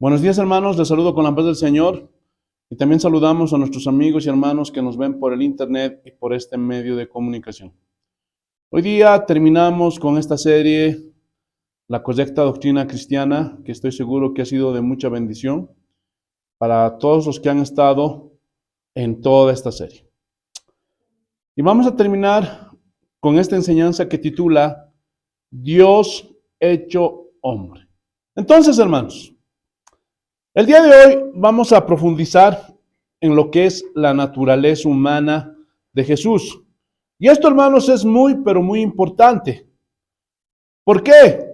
Buenos días, hermanos, les saludo con la paz del Señor y también saludamos a nuestros amigos y hermanos que nos ven por el internet y por este medio de comunicación. Hoy día terminamos con esta serie, La correcta doctrina cristiana, que estoy seguro que ha sido de mucha bendición para todos los que han estado en toda esta serie. Y vamos a terminar con esta enseñanza que titula Dios hecho hombre. Entonces, hermanos, el día de hoy vamos a profundizar en lo que es la naturaleza humana de Jesús. Y esto, hermanos, es muy, pero muy importante. ¿Por qué?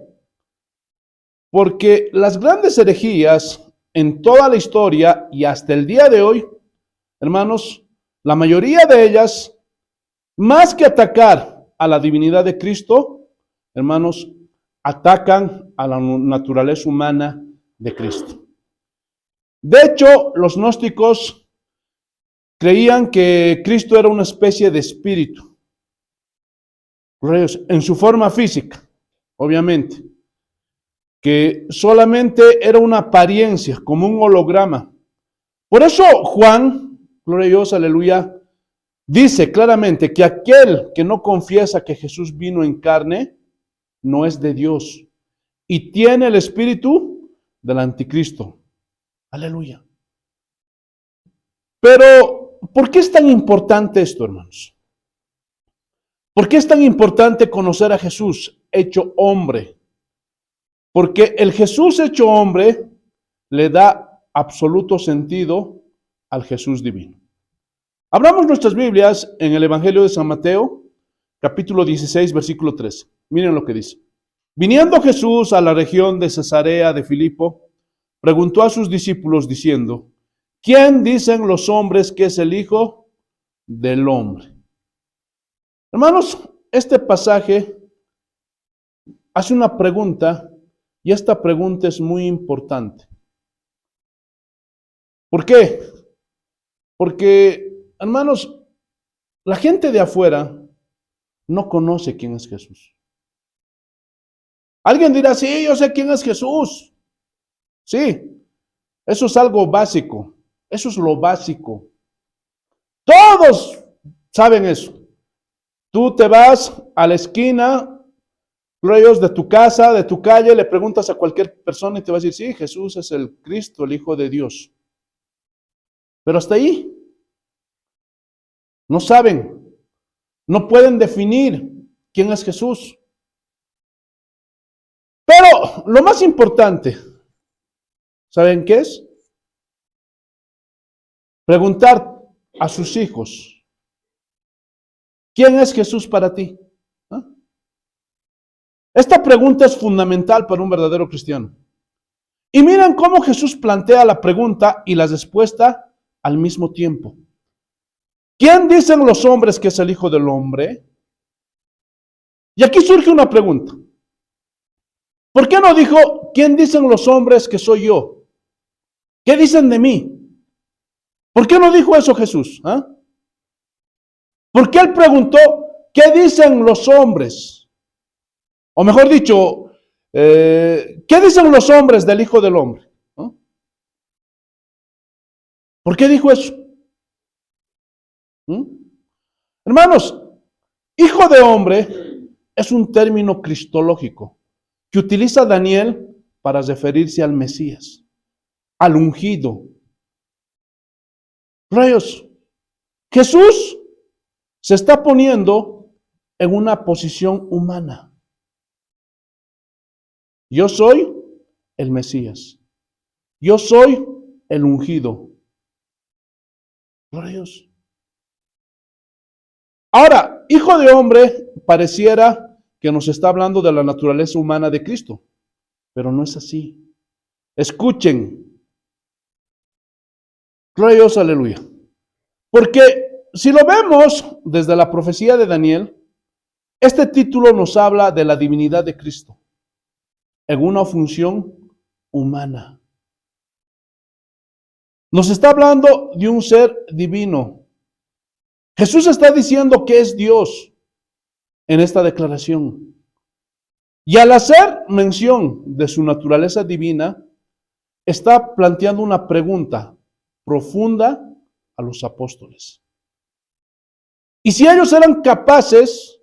Porque las grandes herejías en toda la historia y hasta el día de hoy, hermanos, la mayoría de ellas, más que atacar a la divinidad de Cristo, hermanos, atacan a la naturaleza humana de Cristo. De hecho, los gnósticos creían que Cristo era una especie de espíritu, en su forma física, obviamente, que solamente era una apariencia, como un holograma. Por eso Juan, gloria a Dios, aleluya, dice claramente que aquel que no confiesa que Jesús vino en carne, no es de Dios y tiene el espíritu del anticristo. Aleluya. Pero, ¿por qué es tan importante esto, hermanos? ¿Por qué es tan importante conocer a Jesús hecho hombre? Porque el Jesús hecho hombre le da absoluto sentido al Jesús divino. Abramos nuestras Biblias en el Evangelio de San Mateo, capítulo 16, versículo 13. Miren lo que dice. Viniendo Jesús a la región de Cesarea de Filipo, preguntó a sus discípulos diciendo, ¿quién dicen los hombres que es el Hijo del Hombre? Hermanos, este pasaje hace una pregunta y esta pregunta es muy importante. ¿Por qué? Porque, hermanos, la gente de afuera no conoce quién es Jesús. Alguien dirá, sí, yo sé quién es Jesús. Sí, eso es algo básico. Eso es lo básico. Todos saben eso. Tú te vas a la esquina, de tu casa, de tu calle, le preguntas a cualquier persona y te va a decir, sí, Jesús es el Cristo, el Hijo de Dios. Pero hasta ahí no saben, no pueden definir quién es Jesús. Pero lo más importante, ¿saben qué es? Preguntar a sus hijos, ¿quién es Jesús para ti? ¿Ah? Esta pregunta es fundamental para un verdadero cristiano. Y miren cómo Jesús plantea la pregunta y la respuesta al mismo tiempo. ¿Quién dicen los hombres que es el Hijo del Hombre? Y aquí surge una pregunta. ¿Por qué no dijo, ¿quién dicen los hombres que soy yo? ¿Qué dicen de mí? ¿Por qué no dijo eso Jesús? ¿Ah? ¿Por qué él preguntó, ¿qué dicen los hombres? O mejor dicho, ¿qué dicen los hombres del Hijo del Hombre? ¿Ah? ¿Por qué dijo eso? Hermanos, Hijo de Hombre es un término cristológico que utiliza Daniel para referirse al Mesías, al ungido. Rayos, Jesús se está poniendo en una posición humana. Yo soy el Mesías. Yo soy el ungido. Rayos. Ahora, Hijo de Hombre pareciera que nos está hablando de la naturaleza humana de Cristo, pero no es así. Escuchen. Gloria a Dios, aleluya. Porque si lo vemos desde la profecía de Daniel, este título nos habla de la divinidad de Cristo en una función humana. Nos está hablando de un ser divino. Jesús está diciendo que es Dios en esta declaración. Y al hacer mención de su naturaleza divina, está planteando una pregunta profunda a los apóstoles. Y si ellos eran capaces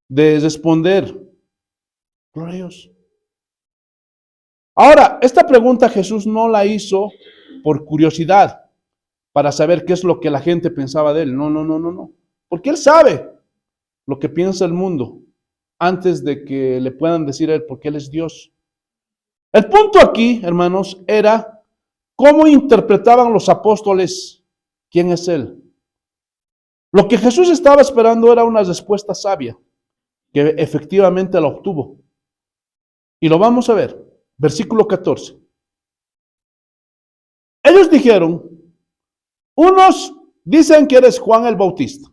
de responder, gloria a Dios. Ahora, esta pregunta Jesús no la hizo por curiosidad, para saber qué es lo que la gente pensaba de él. No. Porque él sabe lo que piensa el mundo antes de que le puedan decir a él, porque él es Dios. El punto aquí, hermanos, era cómo interpretaban los apóstoles quién es él. Lo que Jesús estaba esperando era una respuesta sabia, que efectivamente la obtuvo. Y lo vamos a ver. Versículo 14. Ellos dijeron, unos dicen que eres Juan el Bautista,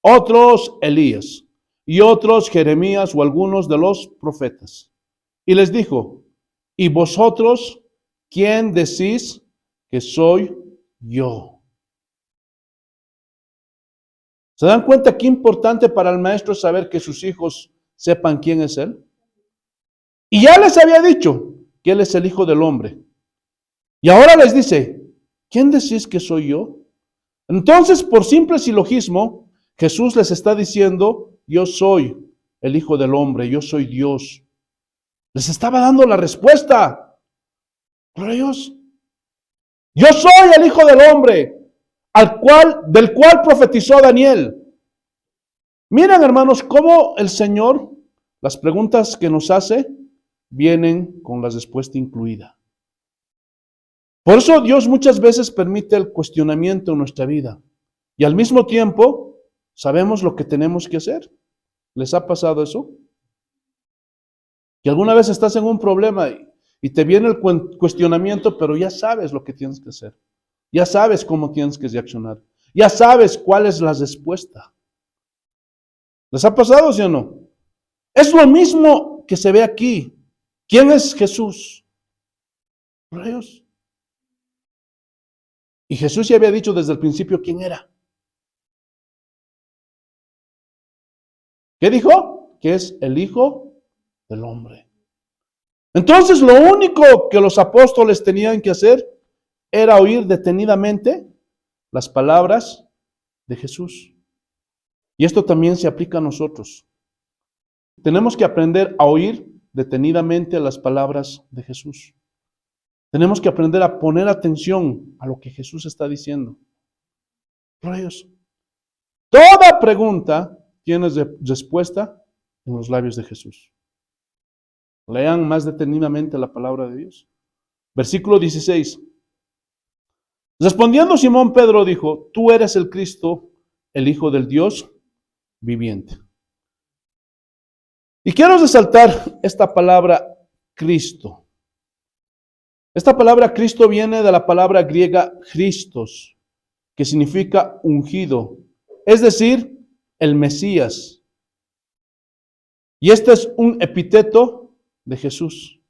otros Elías, y otros Jeremías o algunos de los profetas. Y les dijo, ¿y vosotros quién decís que soy yo? ¿Se dan cuenta qué importante para el maestro es saber que sus hijos sepan quién es él? Y ya les había dicho que él es el Hijo del Hombre. Y ahora les dice, ¿quién decís que soy yo? Entonces, por simple silogismo, Jesús les está diciendo, yo soy el Hijo del Hombre, yo soy Dios. Les estaba dando la respuesta. Gloria a Dios. Yo soy el Hijo del Hombre, del cual profetizó Daniel. Miren, hermanos, cómo el Señor, las preguntas que nos hace, vienen con la respuesta incluida. Por eso Dios muchas veces permite el cuestionamiento en nuestra vida. Y al mismo tiempo, sabemos lo que tenemos que hacer. ¿Les ha pasado eso? Que alguna vez estás en un problema y te viene el cuestionamiento, pero ya sabes lo que tienes que hacer. Ya sabes cómo tienes que reaccionar. Ya sabes cuál es la respuesta. ¿Les ha pasado, sí o no? Es lo mismo que se ve aquí. ¿Quién es Jesús? Dios. Y Jesús ya había dicho desde el principio quién era. ¿Qué dijo? Que es el Hijo del Hombre. Entonces lo único que los apóstoles tenían que hacer era oír detenidamente las palabras de Jesús. Y esto también se aplica a nosotros. Tenemos que aprender a oír detenidamente las palabras de Jesús. Tenemos que aprender a poner atención a lo que Jesús está diciendo. Gloria a Dios. Toda pregunta tiene respuesta en los labios de Jesús. Lean más detenidamente la palabra de Dios. Versículo 16. Respondiendo Simón Pedro dijo, tú eres el Cristo, el Hijo del Dios viviente. Y quiero resaltar esta palabra Cristo. Esta palabra Cristo viene de la palabra griega Christos, que significa ungido, es decir, el Mesías. Y este es un epíteto de Jesús.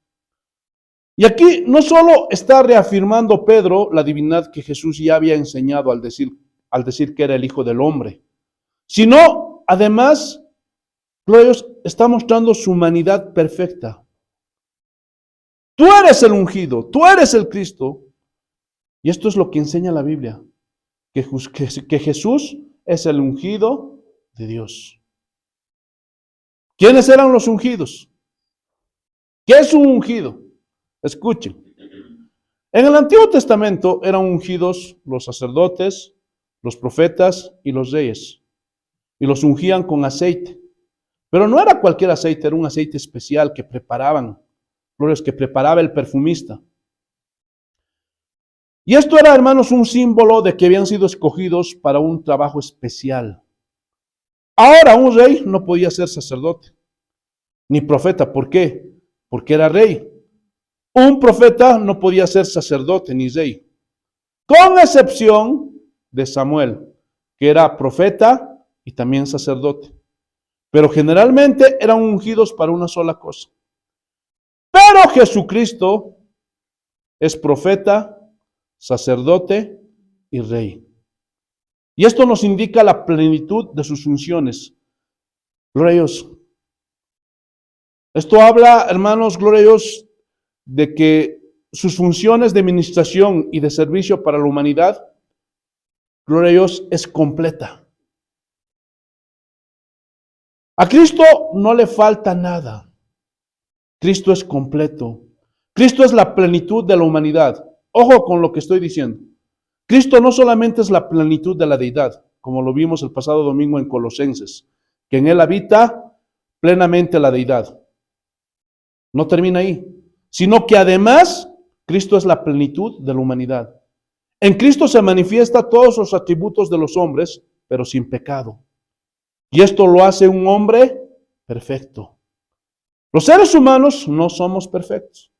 Y aquí no solo está reafirmando Pedro la divinidad que Jesús ya había enseñado al decir que era el Hijo del Hombre, sino además, Dios está mostrando su humanidad perfecta. Tú eres el ungido, tú eres el Cristo. Y esto es lo que enseña la Biblia, que Jesús es el ungido de Dios. ¿Quiénes eran los ungidos? ¿Qué es un ungido? Escuchen. En el Antiguo Testamento eran ungidos los sacerdotes, los profetas y los reyes. Y los ungían con aceite. Pero no era cualquier aceite, era un aceite especial que preparaban. Que preparaba el perfumista. Y esto era, hermanos, un símbolo de que habían sido escogidos para un trabajo especial. Ahora un rey no podía ser sacerdote, ni profeta. ¿Por qué? Porque era rey. Un profeta no podía ser sacerdote ni rey, con excepción de Samuel, que era profeta y también sacerdote. Pero generalmente eran ungidos para una sola cosa. Pero Jesucristo es profeta, sacerdote y rey. Y esto nos indica la plenitud de sus funciones. Gloria a Dios. Esto habla, hermanos, gloria a Dios, de que sus funciones de administración y de servicio para la humanidad, gloria a Dios, es completa. A Cristo no le falta nada. Cristo es completo. Cristo es la plenitud de la humanidad. Ojo con lo que estoy diciendo. Cristo no solamente es la plenitud de la deidad, como lo vimos el pasado domingo en Colosenses, que en Él habita plenamente la deidad. No termina ahí, sino que además Cristo es la plenitud de la humanidad. En Cristo se manifiesta todos los atributos de los hombres, pero sin pecado. Y esto lo hace un hombre perfecto. Los seres humanos no somos perfectos,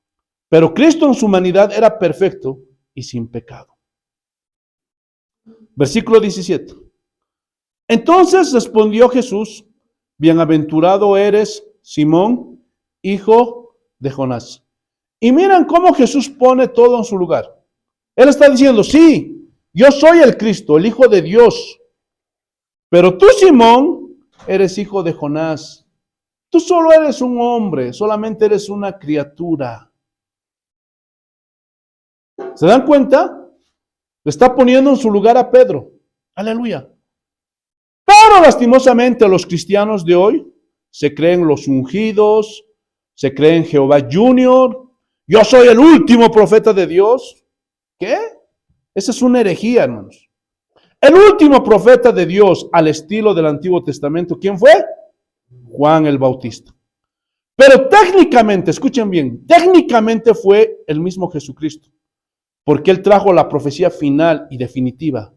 pero Cristo en su humanidad era perfecto y sin pecado. Versículo 17. Entonces respondió Jesús: bienaventurado eres, Simón, hijo de Jonás. Y miren cómo Jesús pone todo en su lugar. Él está diciendo, sí, yo soy el Cristo, el Hijo de Dios. Pero tú, Simón, eres hijo de Jonás. Tú solo eres un hombre, solamente eres una criatura. ¿Se dan cuenta? Le está poniendo en su lugar a Pedro. Aleluya. Pero lastimosamente los cristianos de hoy se creen los ungidos, se creen Jehová Junior. Yo soy el último profeta de Dios. ¿Qué? Esa es una herejía, hermanos. El último profeta de Dios al estilo del Antiguo Testamento, ¿quién fue? Juan el Bautista. Pero técnicamente, escuchen bien, técnicamente fue el mismo Jesucristo, porque Él trajo la profecía final y definitiva.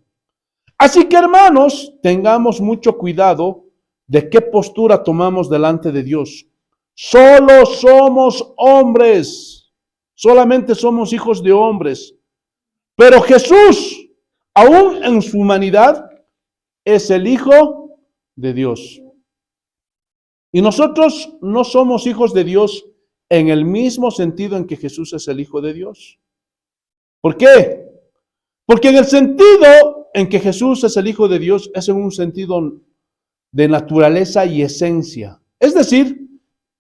Así que, hermanos, tengamos mucho cuidado de qué postura tomamos delante de Dios. Solo somos hombres, solamente somos hijos de hombres. Pero Jesús, aún en su humanidad, es el Hijo de Dios. Y nosotros no somos hijos de Dios en el mismo sentido en que Jesús es el Hijo de Dios. ¿Por qué? Porque en el sentido en que Jesús es el Hijo de Dios es en un sentido de naturaleza y esencia. Es decir,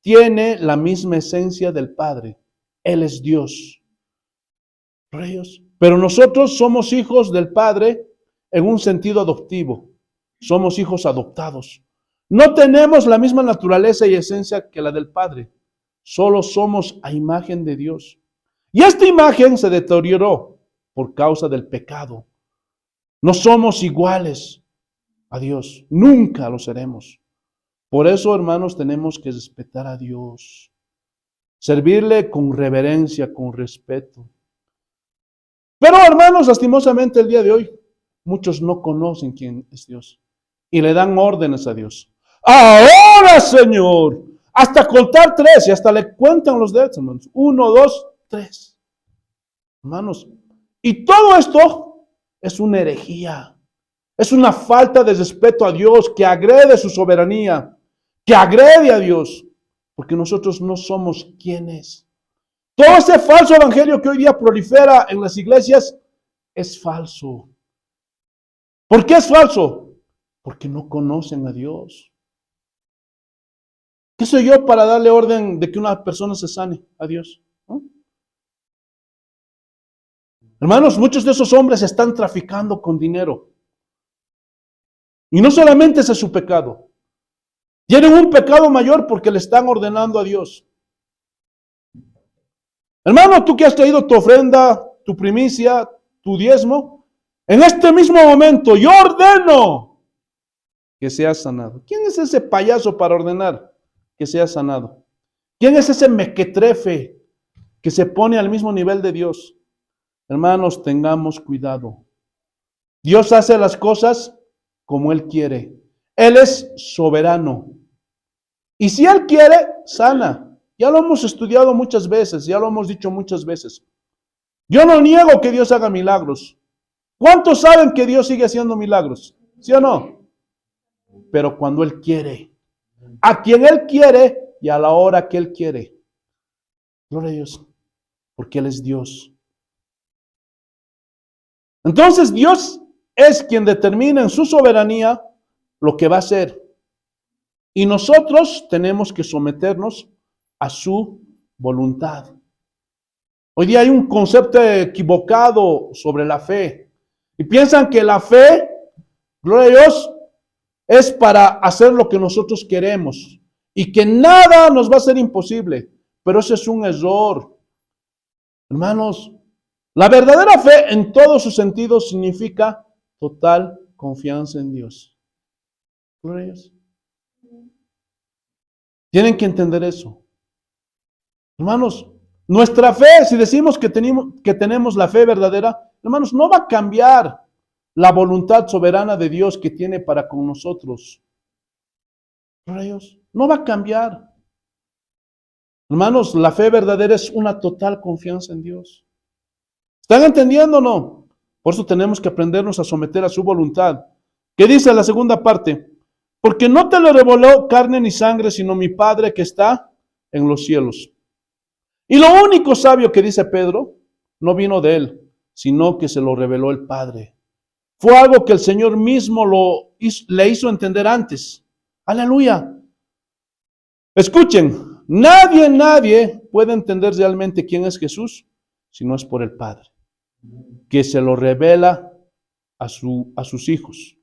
tiene la misma esencia del Padre. Él es Dios. Pero nosotros somos hijos del Padre en un sentido adoptivo. Somos hijos adoptados. No tenemos la misma naturaleza y esencia que la del Padre. Solo somos a imagen de Dios. Y esta imagen se deterioró por causa del pecado. No somos iguales a Dios. Nunca lo seremos. Por eso, hermanos, tenemos que respetar a Dios. Servirle con reverencia, con respeto. Pero, hermanos, lastimosamente el día de hoy, muchos no conocen quién es Dios. Y le dan órdenes a Dios. Ahora, Señor, hasta contar 3 y hasta le cuentan los dedos, hermanos. 1, 2, 3. Hermanos, y todo esto es una herejía. Es una falta de respeto a Dios que agrede su soberanía, que agrede a Dios, porque nosotros no somos quienes. Todo ese falso evangelio que hoy día prolifera en las iglesias es falso. ¿Por qué es falso? Porque no conocen a Dios. ¿Qué soy yo para darle orden de que una persona se sane a Dios? ¿No? Hermanos, muchos de esos hombres están traficando con dinero. Y no solamente ese es su pecado. Tienen un pecado mayor porque le están ordenando a Dios. Hermano, tú que has traído tu ofrenda, tu primicia, tu diezmo, en este mismo momento yo ordeno que seas sanado. ¿Quién es ese payaso para ordenar que seas sanado? ¿Quién es ese mequetrefe que se pone al mismo nivel de Dios? Hermanos, tengamos cuidado. Dios hace las cosas como Él quiere. Él es soberano. Y si Él quiere, sana. Ya lo hemos estudiado muchas veces, ya lo hemos dicho muchas veces. Yo no niego que Dios haga milagros. ¿Cuántos saben que Dios sigue haciendo milagros? ¿Sí o no? Pero cuando Él quiere, a quien Él quiere y a la hora que Él quiere. Gloria a Dios, porque Él es Dios. Entonces Dios es quien determina en su soberanía lo que va a hacer. Y nosotros tenemos que someternos a su voluntad. Hoy día hay un concepto equivocado sobre la fe. Y piensan que la fe, gloria a Dios, es para hacer lo que nosotros queremos. Y que nada nos va a ser imposible. Pero ese es un error. Hermanos, la verdadera fe en todos sus sentidos significa total confianza en Dios. Gloria a Dios. Tienen que entender eso. Hermanos, nuestra fe, si decimos que tenemos la fe verdadera, hermanos, no va a cambiar la voluntad soberana de Dios que tiene para con nosotros. Gloria a Dios. No va a cambiar. Hermanos, la fe verdadera es una total confianza en Dios. ¿Están entendiendo o no? Por eso tenemos que aprendernos a someter a su voluntad. ¿Qué dice la segunda parte? Porque no te lo reveló carne ni sangre, sino mi Padre que está en los cielos. Y lo único sabio que dice Pedro, no vino de él, sino que se lo reveló el Padre. Fue algo que el Señor mismo le hizo entender antes. Aleluya. Escuchen, nadie puede entender realmente quién es Jesús si no es por el Padre, que se lo revela a sus hijos.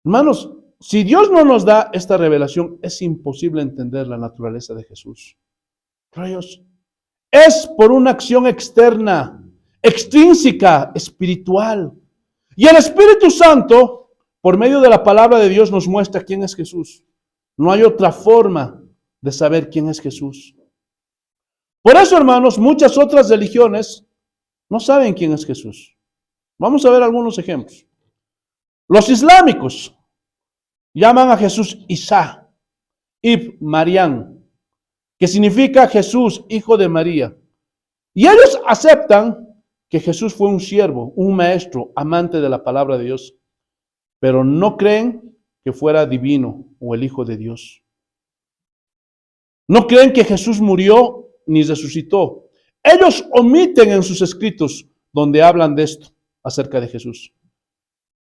Hermanos, si Dios no nos da esta revelación, es imposible entender la naturaleza de Jesús. Dios, es por una acción externa, extrínseca, espiritual. Y el Espíritu Santo, por medio de la palabra de Dios, nos muestra quién es Jesús. No hay otra forma de saber quién es Jesús. Por eso, hermanos, muchas otras religiones no saben quién es Jesús. Vamos a ver algunos ejemplos. Los islámicos llaman a Jesús Isa, Ibn Mariam, que significa Jesús, hijo de María. Y ellos aceptan que Jesús fue un siervo, un maestro, amante de la palabra de Dios, pero no creen que fuera divino o el Hijo de Dios. No creen que Jesús murió ni resucitó. Ellos omiten en sus escritos donde hablan de esto, acerca de Jesús.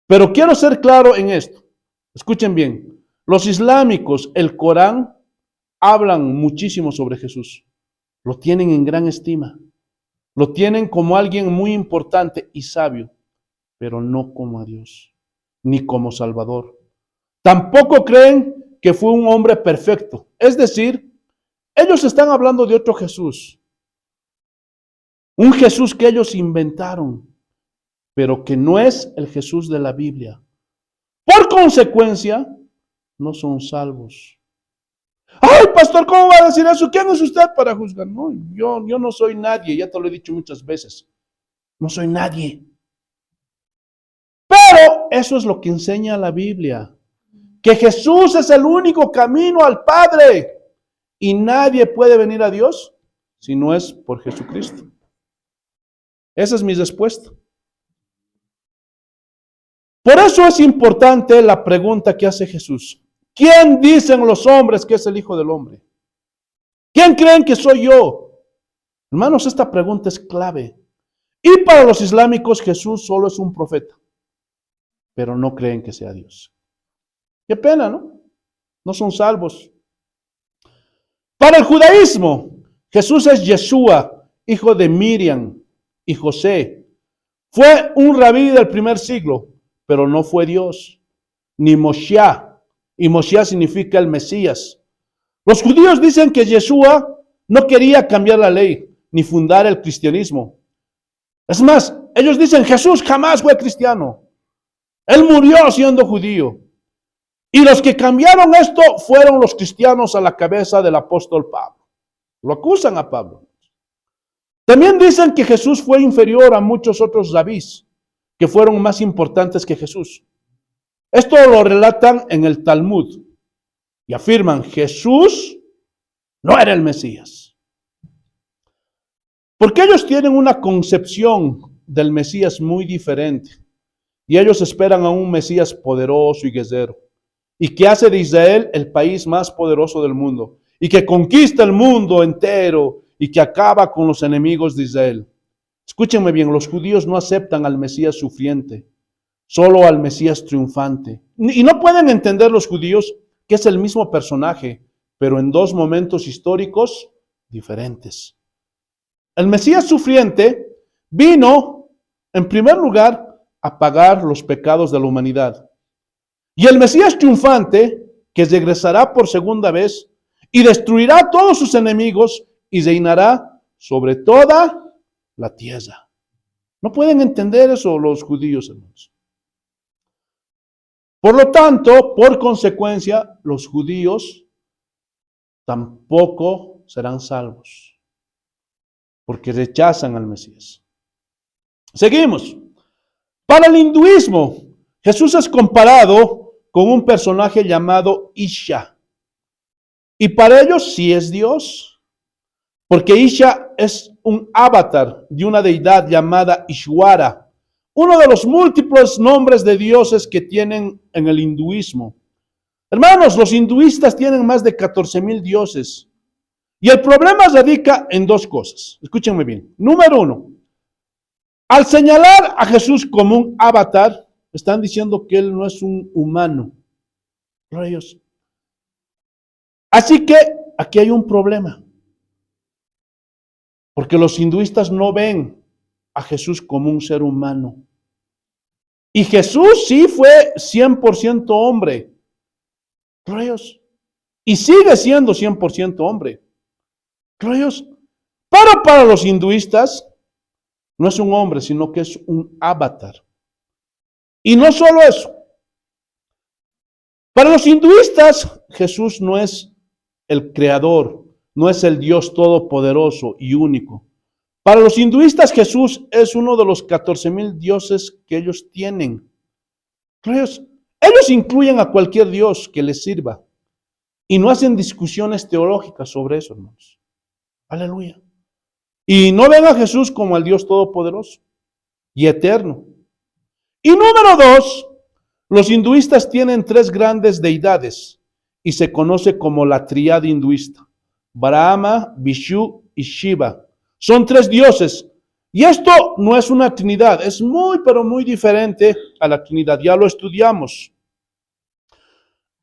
Pero quiero ser claro en esto. Escuchen bien. Los islámicos, el Corán, hablan muchísimo sobre Jesús. Lo tienen en gran estima. Lo tienen como alguien muy importante y sabio, pero no como a Dios, ni como Salvador. Tampoco creen que fue un hombre perfecto. Es decir, ellos están hablando de otro Jesús. Un Jesús que ellos inventaron, pero que no es el Jesús de la Biblia. Por consecuencia, no son salvos. Ay, pastor, ¿cómo va a decir eso? ¿Quién es usted para juzgar? No, yo no soy nadie, ya te lo he dicho muchas veces. No soy nadie. Pero eso es lo que enseña la Biblia. Que Jesús es el único camino al Padre. Y nadie puede venir a Dios si no es por Jesucristo. Esa es mi respuesta. Por eso es importante la pregunta que hace Jesús. ¿Quién dicen los hombres que es el Hijo del Hombre? ¿Quién creen que soy yo? Hermanos, esta pregunta es clave. Y para los islámicos, Jesús solo es un profeta, pero no creen que sea Dios. Qué pena, ¿no? No son salvos. Para el judaísmo, Jesús es Yeshua, hijo de Miriam y José. Fue un rabí del primer siglo, pero no fue Dios, ni Moshiach. Y Moshiach significa el Mesías. Los judíos dicen que Yeshua no quería cambiar la ley, ni fundar el cristianismo. Es más, ellos dicen, Jesús jamás fue cristiano. Él murió siendo judío. Y los que cambiaron esto fueron los cristianos a la cabeza del apóstol Pablo. Lo acusan a Pablo. También dicen que Jesús fue inferior a muchos otros rabís, que fueron más importantes que Jesús. Esto lo relatan en el Talmud y afirman, Jesús no era el Mesías. Porque ellos tienen una concepción del Mesías muy diferente. Y ellos esperan a un Mesías poderoso y guerrero. Y que hace de Israel el país más poderoso del mundo. Y que conquista el mundo entero y que acaba con los enemigos de Israel. Escúchenme bien, los judíos no aceptan al Mesías sufriente, solo al Mesías triunfante. Y no pueden entender los judíos que es el mismo personaje, pero en dos momentos históricos diferentes. El Mesías sufriente vino, en primer lugar, a pagar los pecados de la humanidad. Y el Mesías triunfante, que regresará por segunda vez y destruirá a todos sus enemigos y reinará sobre toda la tierra. No pueden entender eso los judíos, hermanos. Por lo tanto, por consecuencia, los judíos tampoco serán salvos, porque rechazan al Mesías. Seguimos. Para el hinduismo, Jesús es comparado con un personaje llamado Isha. Y para ellos sí es Dios, porque Isha es un avatar de una deidad llamada Ishwara, uno de los múltiples nombres de dioses que tienen en el hinduismo. Hermanos, los hinduistas tienen más de 14,000 dioses. Y el problema radica en dos cosas. Escúchenme bien. Número uno, al señalar a Jesús como un avatar, están diciendo que él no es un humano. Rayos. Así que aquí hay un problema. Porque los hinduistas no ven a Jesús como un ser humano. Y Jesús sí fue 100% hombre. Rayos. Y sigue siendo 100% hombre. Rayos. Pero para los hinduistas no es un hombre, sino que es un avatar. Y no solo eso. Para los hinduistas, Jesús no es el creador, no es el Dios todopoderoso y único. Para los hinduistas, Jesús es uno de los 14,000 dioses que ellos tienen. Ellos incluyen a cualquier dios que les sirva y no hacen discusiones teológicas sobre eso, hermanos. Aleluya. Y no ven a Jesús como el Dios todopoderoso y eterno. Y número dos, los hinduistas tienen 3 grandes deidades y se conoce como la tríada hinduista: Brahma, Vishnu y Shiva. Son 3 dioses. Y esto no es una trinidad, es muy, pero muy diferente a la trinidad. Ya lo estudiamos.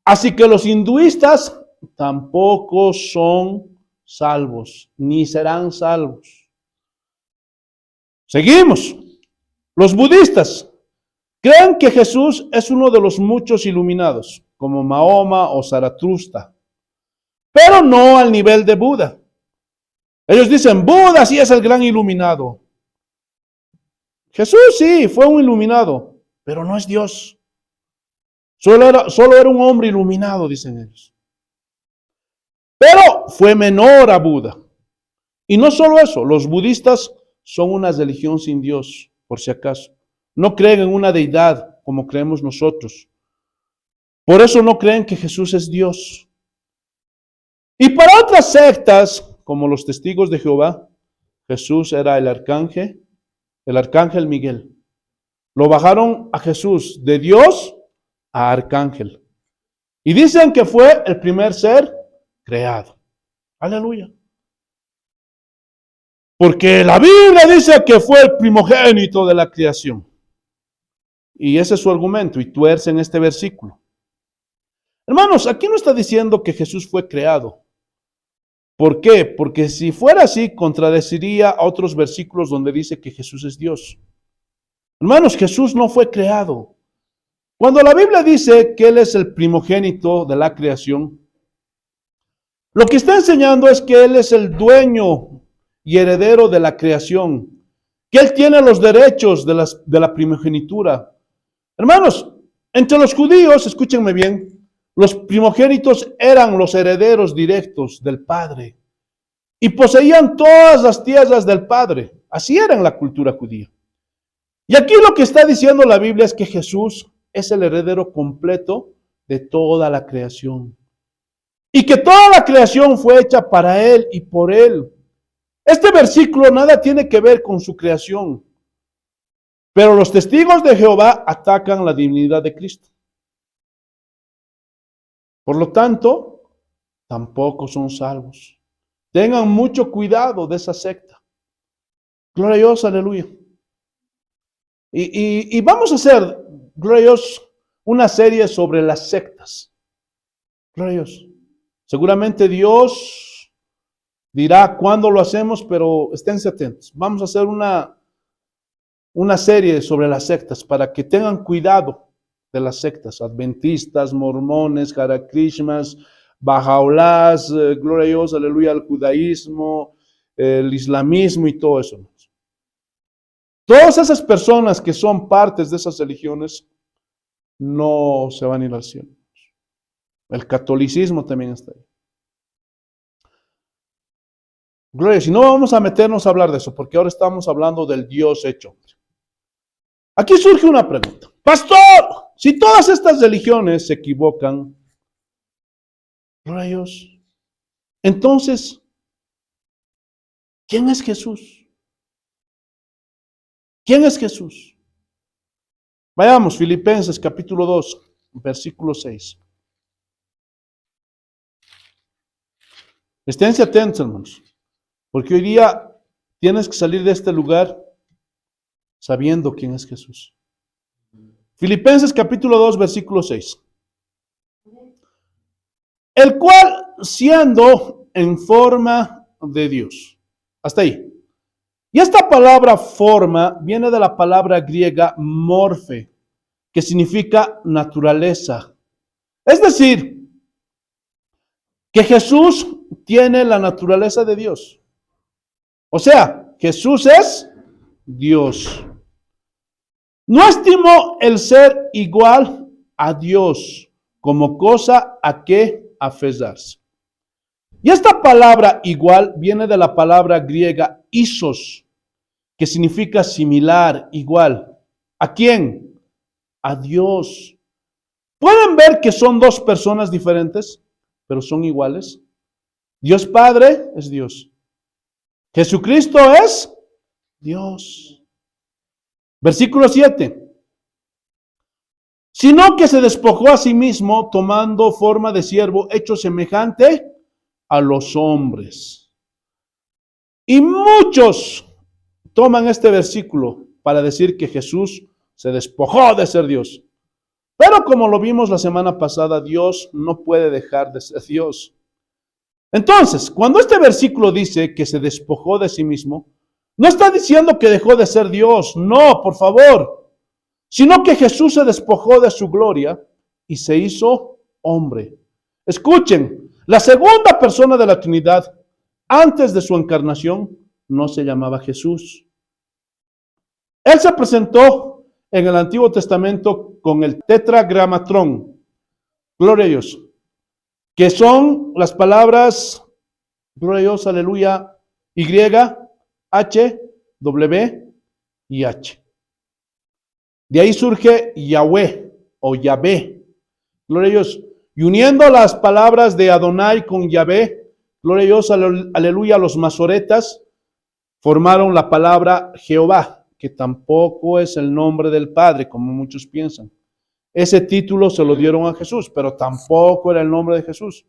Así que los hinduistas tampoco son salvos, ni serán salvos. Seguimos. Los budistas creen que Jesús es uno de los muchos iluminados, como Mahoma o Zaratustra, pero no al nivel de Buda. Ellos dicen, Buda sí es el gran iluminado. Jesús sí fue un iluminado, pero no es Dios. Solo era un hombre iluminado, dicen ellos. Pero fue menor a Buda. Y no solo eso, los budistas son una religión sin Dios, por si acaso. No creen en una deidad como creemos nosotros. Por eso no creen que Jesús es Dios. Y para otras sectas, como los testigos de Jehová, Jesús era el arcángel Miguel. Lo bajaron a Jesús de Dios a arcángel. Y dicen que fue el primer ser creado. Aleluya. Porque la Biblia dice que fue el primogénito de la creación. Y ese es su argumento, y tuercen este versículo. Hermanos, aquí no está diciendo que Jesús fue creado. ¿Por qué? Porque si fuera así, contradeciría a otros versículos donde dice que Jesús es Dios. Hermanos, Jesús no fue creado. Cuando la Biblia dice que Él es el primogénito de la creación, lo que está enseñando es que Él es el dueño y heredero de la creación, que Él tiene los derechos de la primogenitura. Hermanos, entre los judíos, escúchenme bien, los primogénitos eran los herederos directos del Padre y poseían todas las tierras del Padre. Así era en la cultura judía. Y aquí lo que está diciendo la Biblia es que Jesús es el heredero completo de toda la creación. Y que toda la creación fue hecha para Él y por Él. Este versículo nada tiene que ver con su creación. Pero los testigos de Jehová atacan la divinidad de Cristo. Por lo tanto, tampoco son salvos. Tengan mucho cuidado de esa secta. Gloria a Dios, aleluya. Y vamos a hacer, gloria a Dios, una serie sobre las sectas. Gloria a Dios. Seguramente Dios dirá cuándo lo hacemos, pero esténse atentos. Vamos a hacer una serie sobre las sectas para que tengan cuidado de las sectas, adventistas, mormones, Hare Krishnas, Bajaolás, gloria a Dios, aleluya, al judaísmo, el islamismo y todo eso. Todas esas personas que son partes de esas religiones no se van a ir al cielo. El catolicismo también está ahí. Gloria, si no vamos a meternos a hablar de eso, porque ahora estamos hablando del Dios hecho hombre. Aquí surge una pregunta. Pastor, si todas estas religiones se equivocan, gloria a Dios, entonces, ¿quién es Jesús? ¿Quién es Jesús? Vayamos, Filipenses capítulo 2, versículo 6. Esténse atentos, hermanos, porque hoy día tienes que salir de este lugar sabiendo quién es Jesús. Filipenses capítulo 2, versículo 6. El cual, siendo en forma de Dios. Hasta ahí. Y esta palabra forma viene de la palabra griega morfe, que significa naturaleza. Es decir, que Jesús tiene la naturaleza de Dios. O sea, Jesús es Dios. No estimó el ser igual a Dios como cosa a que aferrarse. Y esta palabra igual viene de la palabra griega isos, que significa similar, igual. ¿A quién? A Dios. ¿Pueden ver que son dos personas diferentes, pero son iguales? Dios Padre es Dios. Jesucristo es Dios. Versículo 7. Sino que se despojó a sí mismo, tomando forma de siervo, hecho semejante a los hombres. Y muchos toman este versículo para decir que Jesús se despojó de ser Dios. Pero como lo vimos la semana pasada, Dios no puede dejar de ser Dios. Entonces, cuando este versículo dice que se despojó de sí mismo, no está diciendo que dejó de ser Dios, no, por favor, sino que Jesús se despojó de su gloria y se hizo hombre. Escuchen, la segunda persona de la Trinidad, antes de su encarnación, no se llamaba Jesús. Él se presentó en el Antiguo Testamento con el tetragramatrón, gloria a Dios, que son las palabras, gloria a Dios, aleluya, Y, H, W y H. De ahí surge Yahweh o Yahvé, gloria a Dios. Y uniendo las palabras de Adonai con Yahvé, gloria a Dios, aleluya, los masoretas formaron la palabra Jehová, que tampoco es el nombre del Padre, como muchos piensan. Ese título se lo dieron a Jesús, pero tampoco era el nombre de Jesús.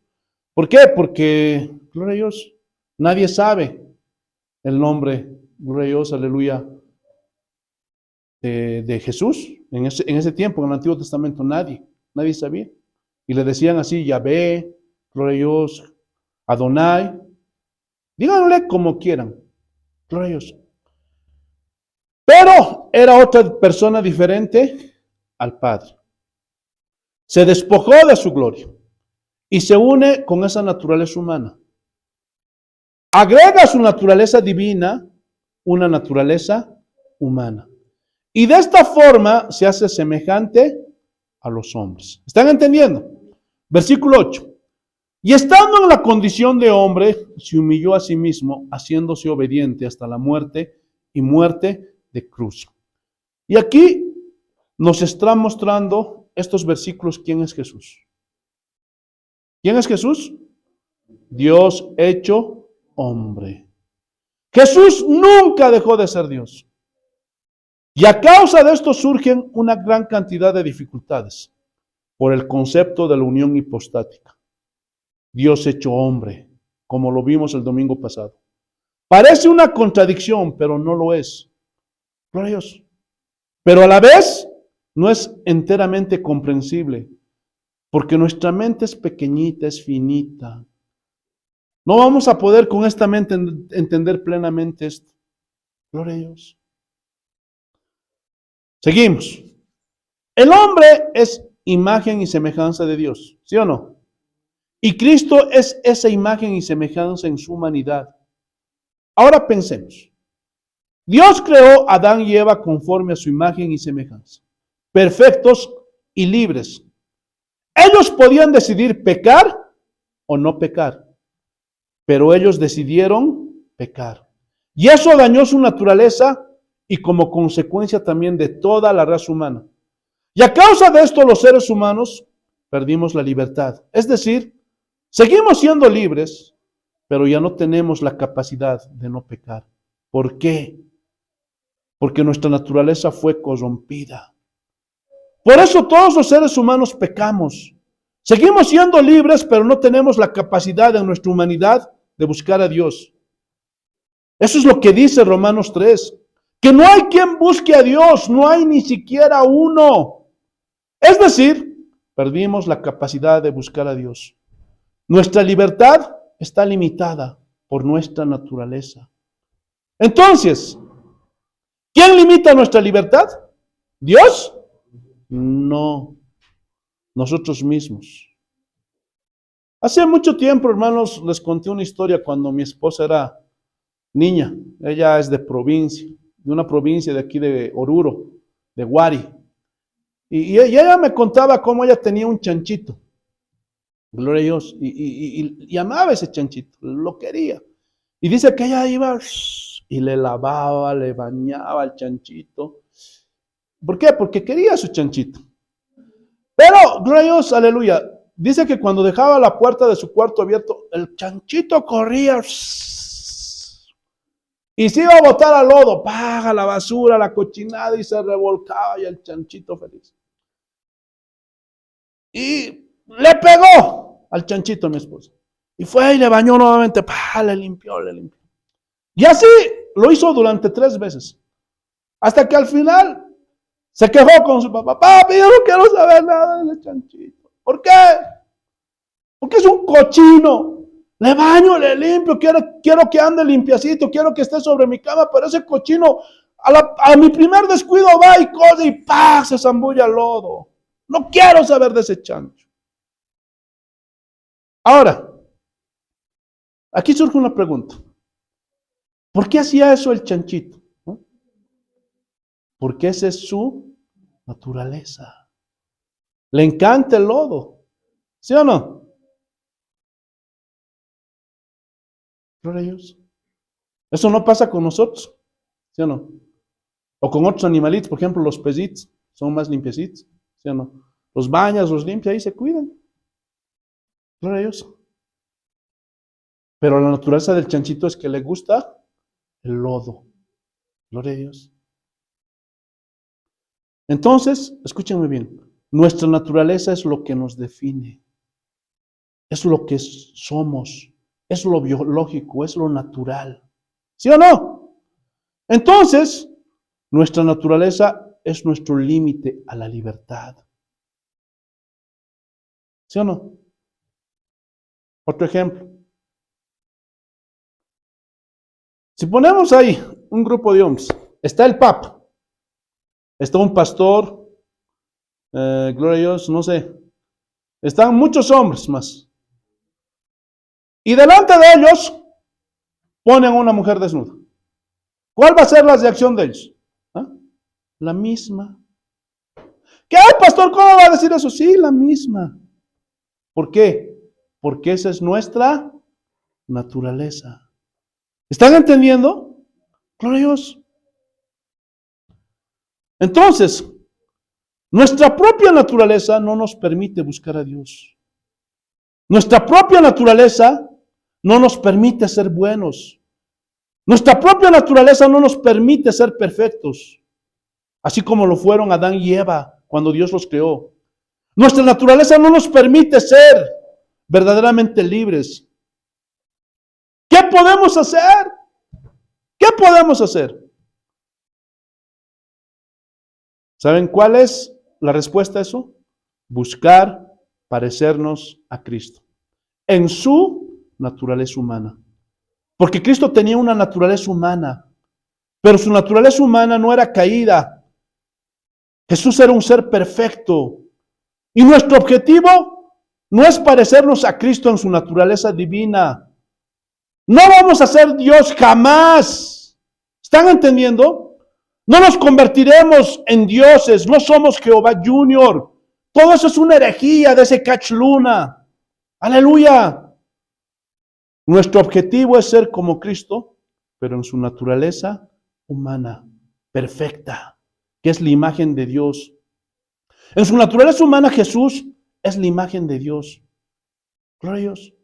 ¿Por qué? Porque, gloria a Dios, nadie sabe el nombre, gloria a Dios, aleluya, de Jesús. En ese tiempo, en el Antiguo Testamento, nadie sabía. Y le decían así, Yahvé, gloria a Dios, Adonai. Díganle como quieran, gloria a Dios. Pero era otra persona diferente al Padre. Se despojó de su gloria y se une con esa naturaleza humana. Agrega a su naturaleza divina una naturaleza humana. Y de esta forma se hace semejante a los hombres. ¿Están entendiendo? Versículo 8. Y estando en la condición de hombre, se humilló a sí mismo, haciéndose obediente hasta la muerte y muerte de cruz. Y aquí nos está mostrando estos versículos quién es Jesús. ¿Quién es Jesús? Dios hecho hombre. Jesús nunca dejó de ser Dios. Y a causa de esto surgen una gran cantidad de dificultades por el concepto de la unión hipostática. Dios hecho hombre, como lo vimos el domingo pasado. Parece una contradicción, pero no lo es. Gloria a Dios. Pero a la vez no es enteramente comprensible, porque nuestra mente es pequeñita, es finita. No vamos a poder con esta mente entender plenamente esto. Gloria a Dios. Seguimos. El hombre es imagen y semejanza de Dios, ¿sí o no? Y Cristo es esa imagen y semejanza en su humanidad. Ahora pensemos. Dios creó a Adán y Eva conforme a su imagen y semejanza, perfectos y libres. Ellos podían decidir pecar o no pecar, pero ellos decidieron pecar. Y eso dañó su naturaleza y como consecuencia también de toda la raza humana. Y a causa de esto los seres humanos perdimos la libertad. Es decir, seguimos siendo libres, pero ya no tenemos la capacidad de no pecar. ¿Por qué? Porque nuestra naturaleza fue corrompida. Por eso todos los seres humanos pecamos. Seguimos siendo libres, pero no tenemos la capacidad en nuestra humanidad de buscar a Dios. Eso es lo que dice Romanos 3, que no hay quien busque a Dios, no hay ni siquiera uno. Es decir, perdimos la capacidad de buscar a Dios. Nuestra libertad está limitada por nuestra naturaleza. Entonces, ¿quién limita nuestra libertad? ¿Dios? No, nosotros mismos. Hace mucho tiempo, hermanos, les conté una historia cuando mi esposa era niña. Ella es de provincia, de una provincia de aquí de Oruro, de Guari. Y ella me contaba cómo ella tenía un chanchito. Gloria a Dios. Y amaba ese chanchito, lo quería. Y dice que ella iba y le lavaba, le bañaba al chanchito. ¿Por qué? Porque quería su chanchito. Pero, gloria a Dios, aleluya. Dice que cuando dejaba la puerta de su cuarto abierto, el chanchito corría y se iba a botar al lodo, paga la basura, la cochinada, y se revolcaba y el chanchito feliz. Y le pegó al chanchito a mi esposa. Y fue y le bañó nuevamente, le limpió, le limpió. Y así lo hizo durante 3 veces. Hasta que al final se quejó con su papá. Papi, yo no quiero saber nada del chanchito. ¿Por qué? Porque es un cochino. Le baño, le limpio, quiero que ande limpiacito, quiero que esté sobre mi cama, pero ese cochino a mi primer descuido va y cose y se zambulla al lodo. No quiero saber de ese chancho. Ahora, aquí surge una pregunta. ¿Por qué hacía eso el chanchito? ¿No? Porque esa es su naturaleza. Le encanta el lodo. ¿Sí o no? Gloria a Dios. Eso no pasa con nosotros. ¿Sí o no? O con otros animalitos, por ejemplo, los pesitos son más limpiecitos. ¿Sí o no? Los bañas, los limpias y se cuidan. Gloria a Dios. Pero la naturaleza del chanchito es que le gusta el lodo. Gloria a Dios. Entonces, escúchenme bien. Nuestra naturaleza es lo que nos define. Es lo que somos. Es lo biológico, es lo natural. ¿Sí o no? Entonces, nuestra naturaleza es nuestro límite a la libertad. ¿Sí o no? Otro ejemplo. Si ponemos ahí un grupo de hombres, está el Papa, está un pastor, gloria a Dios, no sé, están muchos hombres más. Y delante de ellos ponen a una mujer desnuda. ¿Cuál va a ser la reacción de ellos? ¿Ah? La misma. ¿Qué hay, pastor? ¿Cómo va a decir eso? Sí, la misma. ¿Por qué? Porque esa es nuestra naturaleza. ¿Están entendiendo? Gloria a Dios. Entonces, nuestra propia naturaleza no nos permite buscar a Dios. Nuestra propia naturaleza no nos permite ser buenos. Nuestra propia naturaleza no nos permite ser perfectos, así como lo fueron Adán y Eva cuando Dios los creó. Nuestra naturaleza no nos permite ser verdaderamente libres. ¿Qué podemos hacer? ¿Qué podemos hacer? ¿Saben cuál es la respuesta a eso? Buscar parecernos a Cristo en su naturaleza humana. Porque Cristo tenía una naturaleza humana, pero su naturaleza humana no era caída. Jesús era un ser perfecto. Y nuestro objetivo no es parecernos a Cristo en su naturaleza divina. No vamos a ser Dios jamás. ¿Están entendiendo? No nos convertiremos en dioses. No somos Jehová Junior. Todo eso es una herejía de ese Cach Luna. Aleluya. Nuestro objetivo es ser como Cristo, pero en su naturaleza humana, perfecta, que es la imagen de Dios. En su naturaleza humana, Jesús es la imagen de Dios. Gloria a Dios.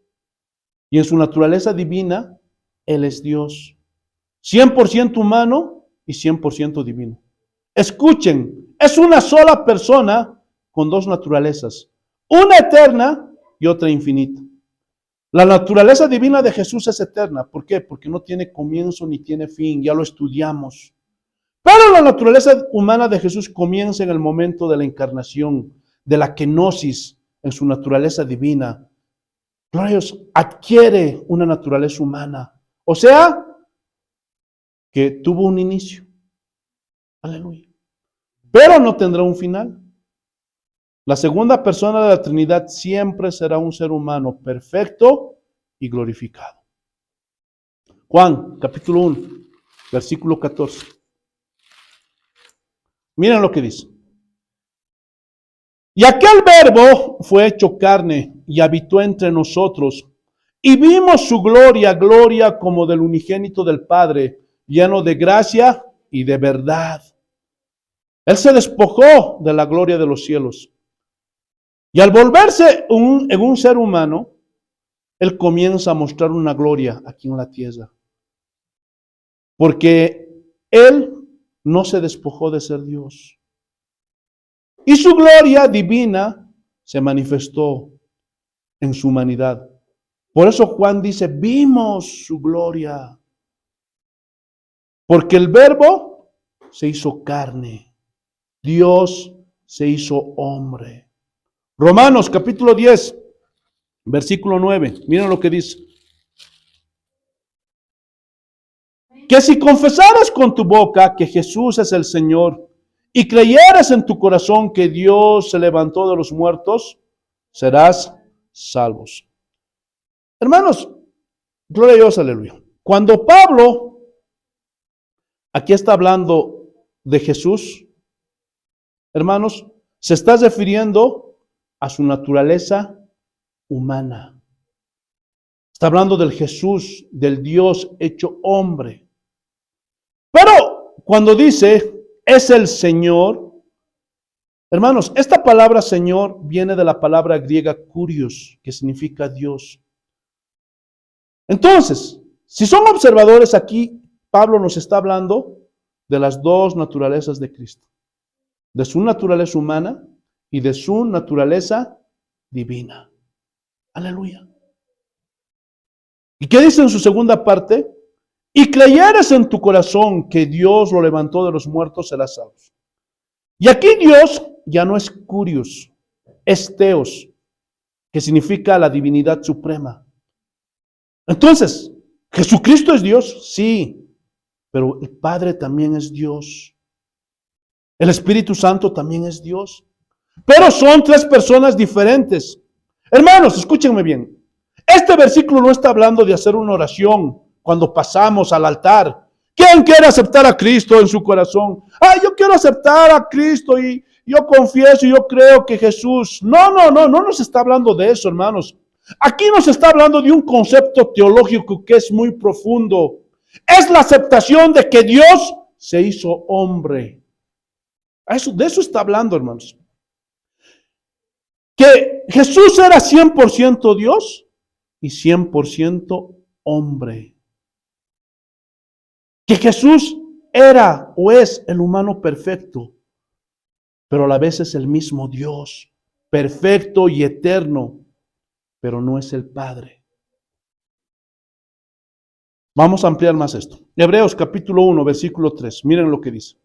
Y en su naturaleza divina, Él es Dios. 100% humano y 100% divino. Escuchen, es una sola persona con dos naturalezas. Una eterna y otra infinita. La naturaleza divina de Jesús es eterna. ¿Por qué? Porque no tiene comienzo ni tiene fin. Ya lo estudiamos. Pero la naturaleza humana de Jesús comienza en el momento de la encarnación, de la kenosis, en su naturaleza divina. Gloria a Dios, adquiere una naturaleza humana. O sea, que tuvo un inicio. Aleluya. Pero no tendrá un final. La segunda persona de la Trinidad siempre será un ser humano perfecto y glorificado. Juan, capítulo 1, versículo 14. Miren lo que dice. Y aquel verbo fue hecho carne y habitó entre nosotros, y vimos su gloria, gloria como del unigénito del Padre, lleno de gracia y de verdad. Él se despojó de la gloria de los cielos. Y al volverse en un ser humano, Él comienza a mostrar una gloria aquí en la tierra. Porque Él no se despojó de ser Dios. Y su gloria divina se manifestó en su humanidad. Por eso Juan dice, vimos su gloria. Porque el verbo se hizo carne. Dios se hizo hombre. Romanos capítulo 10, versículo 9. Miren lo que dice. Que si confesaras con tu boca que Jesús es el Señor y creyeras en tu corazón que Dios se levantó de los muertos, serás salvos. Hermanos, gloria a Dios, aleluya. Cuando Pablo aquí está hablando de Jesús, hermanos, se está refiriendo a su naturaleza humana. Está hablando del Jesús, del Dios hecho hombre. Pero cuando dice, es el Señor, hermanos, esta palabra Señor viene de la palabra griega kurios, que significa Dios. Entonces, si son observadores aquí, Pablo nos está hablando de las dos naturalezas de Cristo. De su naturaleza humana y de su naturaleza divina. Aleluya. ¿Y qué dice en su segunda parte? Y creyeres en tu corazón que Dios lo levantó de los muertos, serás salvo. Y aquí Dios ya no es kurios, es theos, que significa la divinidad suprema. Entonces, ¿Jesucristo es Dios? Sí, pero el Padre también es Dios. El Espíritu Santo también es Dios. Pero son tres personas diferentes. Hermanos, escúchenme bien. Este versículo no está hablando de hacer una oración cuando pasamos al altar. ¿Quién quiere aceptar a Cristo en su corazón? Yo quiero aceptar a Cristo y yo confieso y yo creo que Jesús. No nos está hablando de eso, hermanos. Aquí nos está hablando de un concepto teológico que es muy profundo. Es la aceptación de que Dios se hizo hombre. De eso está hablando, hermanos. Que Jesús era 100% Dios y 100% hombre. Que Jesús era o es el humano perfecto, pero a la vez es el mismo Dios, perfecto y eterno, pero no es el Padre. Vamos a ampliar más esto. Hebreos capítulo 1, versículo 3. Miren lo que dice.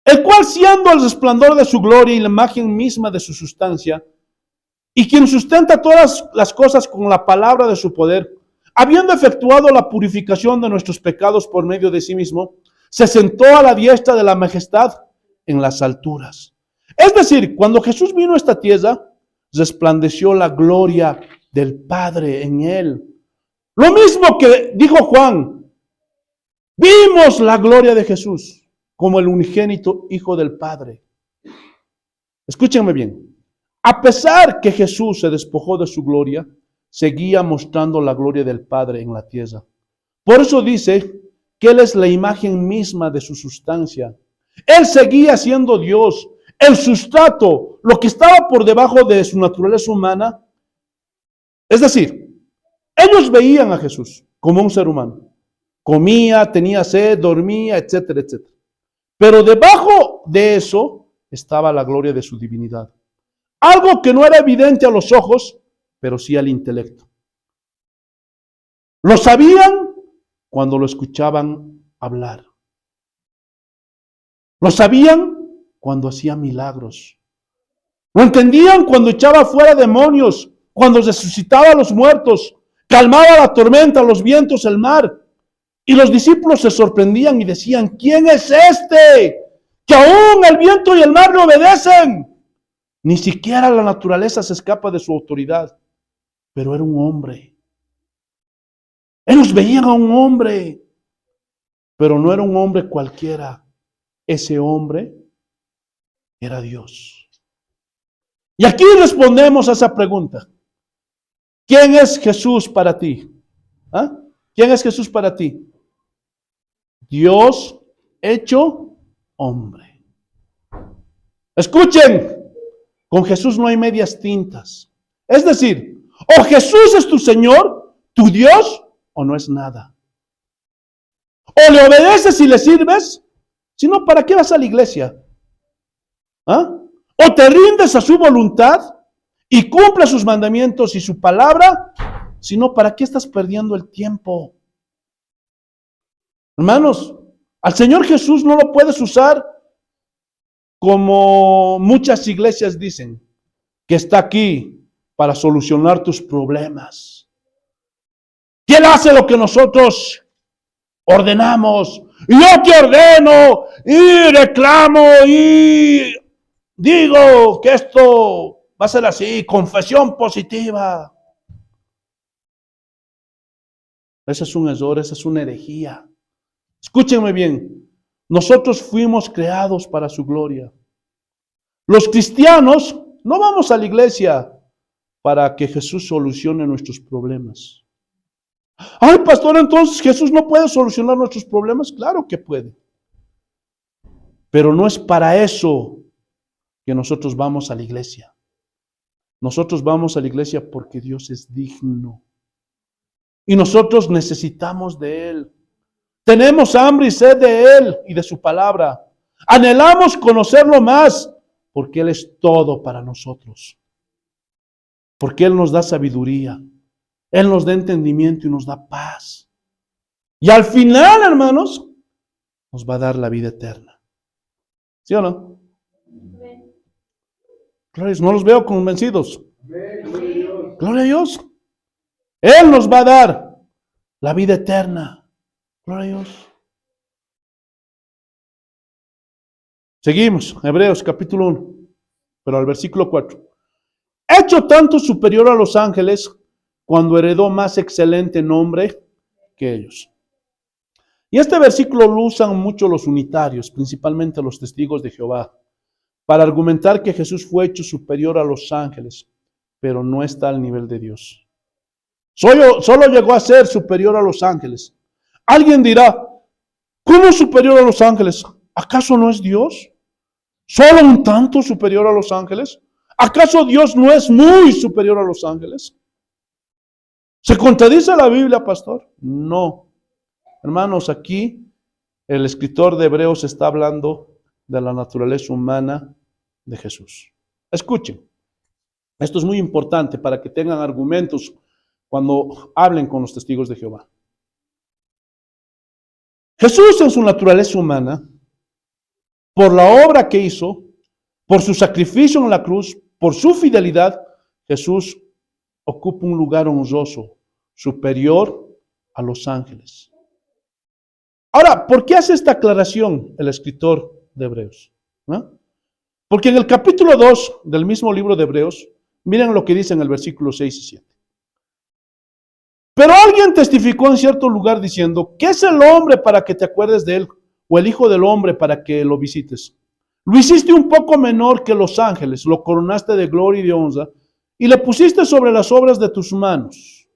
El cual siendo el resplandor de su gloria y la imagen misma de su sustancia, y quien sustenta todas las cosas con la palabra de su poder, habiendo efectuado la purificación de nuestros pecados por medio de sí mismo, se sentó a la diestra de la majestad en las alturas. Es decir, cuando Jesús vino a esta tierra, resplandeció la gloria del Padre en él. Lo mismo que dijo Juan, vimos la gloria de Jesús como el unigénito Hijo del Padre. Escúchenme bien. A pesar que Jesús se despojó de su gloria, seguía mostrando la gloria del Padre en la tierra. Por eso dice que Él es la imagen misma de su sustancia. Él seguía siendo Dios, el sustrato, lo que estaba por debajo de su naturaleza humana. Es decir, ellos veían a Jesús como un ser humano. Comía, tenía sed, dormía, etcétera, etcétera. Pero debajo de eso estaba la gloria de su divinidad. Algo que no era evidente a los ojos, pero sí al intelecto. Lo sabían cuando lo escuchaban hablar. Lo sabían cuando hacía milagros. Lo entendían cuando echaba fuera demonios, cuando resucitaba a los muertos, calmaba la tormenta, los vientos, el mar. Y los discípulos se sorprendían y decían, ¿quién es este? Que aún el viento y el mar le obedecen. Ni siquiera la naturaleza se escapa de su autoridad. Pero era un hombre. Ellos veían a un hombre, pero no era un hombre cualquiera. Ese hombre era Dios. Y aquí respondemos a esa pregunta. ¿Quién es Jesús para ti? ¿Ah? ¿Quién es Jesús para ti? Dios hecho hombre. Escuchen, con Jesús no hay medias tintas. Es decir, o Jesús es tu Señor, tu Dios, o no es nada. O le obedeces y le sirves, si no, ¿para qué vas a la iglesia? ¿Ah? O te rindes a su voluntad y cumples sus mandamientos y su palabra, si no, ¿para qué estás perdiendo el tiempo? Hermanos, al Señor Jesús no lo puedes usar como muchas iglesias dicen, que está aquí para solucionar tus problemas. Y Él hace lo que nosotros ordenamos. Y yo te ordeno y reclamo y digo que esto va a ser así, confesión positiva. Ese es un error, esa es una herejía. Escúchenme bien, nosotros fuimos creados para su gloria. Los cristianos no vamos a la iglesia para que Jesús solucione nuestros problemas. Ay, pastor, entonces Jesús no puede solucionar nuestros problemas. Claro que puede. Pero no es para eso que nosotros vamos a la iglesia. Nosotros vamos a la iglesia porque Dios es digno. Y nosotros necesitamos de Él. Tenemos hambre y sed de Él y de su palabra. Anhelamos conocerlo más porque Él es todo para nosotros. Porque Él nos da sabiduría. Él nos da entendimiento y nos da paz. Y al final, hermanos, nos va a dar la vida eterna. ¿Sí o no? Gloria a Dios, no los veo convencidos. Gloria a Dios. Él nos va a dar la vida eterna. Gloria a Dios. Seguimos, Hebreos capítulo 1, pero al versículo 4. Hecho tanto superior a los ángeles, cuando heredó más excelente nombre que ellos. Y este versículo lo usan mucho los unitarios, principalmente los testigos de Jehová, para argumentar que Jesús fue hecho superior a los ángeles, pero no está al nivel de Dios. Solo llegó a ser superior a los ángeles. Alguien dirá, ¿cómo superior a los ángeles? ¿Acaso no es Dios? ¿Solo un tanto superior a los ángeles? ¿Acaso Dios no es muy superior a los ángeles? ¿Se contradice la Biblia, pastor? No. Hermanos, aquí el escritor de Hebreos está hablando de la naturaleza humana de Jesús. Escuchen, esto es muy importante para que tengan argumentos cuando hablen con los testigos de Jehová. Jesús en su naturaleza humana, por la obra que hizo, por su sacrificio en la cruz, por su fidelidad, Jesús ocupa un lugar honroso, superior a los ángeles. Ahora, ¿por qué hace esta aclaración el escritor de Hebreos? ¿No? Porque en el capítulo 2 del mismo libro de Hebreos, miren lo que dice en el versículo 6 y 7. Pero alguien testificó en cierto lugar diciendo, ¿qué es el hombre para que te acuerdes de él? O el hijo del hombre para que lo visites. Lo hiciste un poco menor que los ángeles, lo coronaste de gloria y de honra, y le pusiste sobre las obras de tus manos.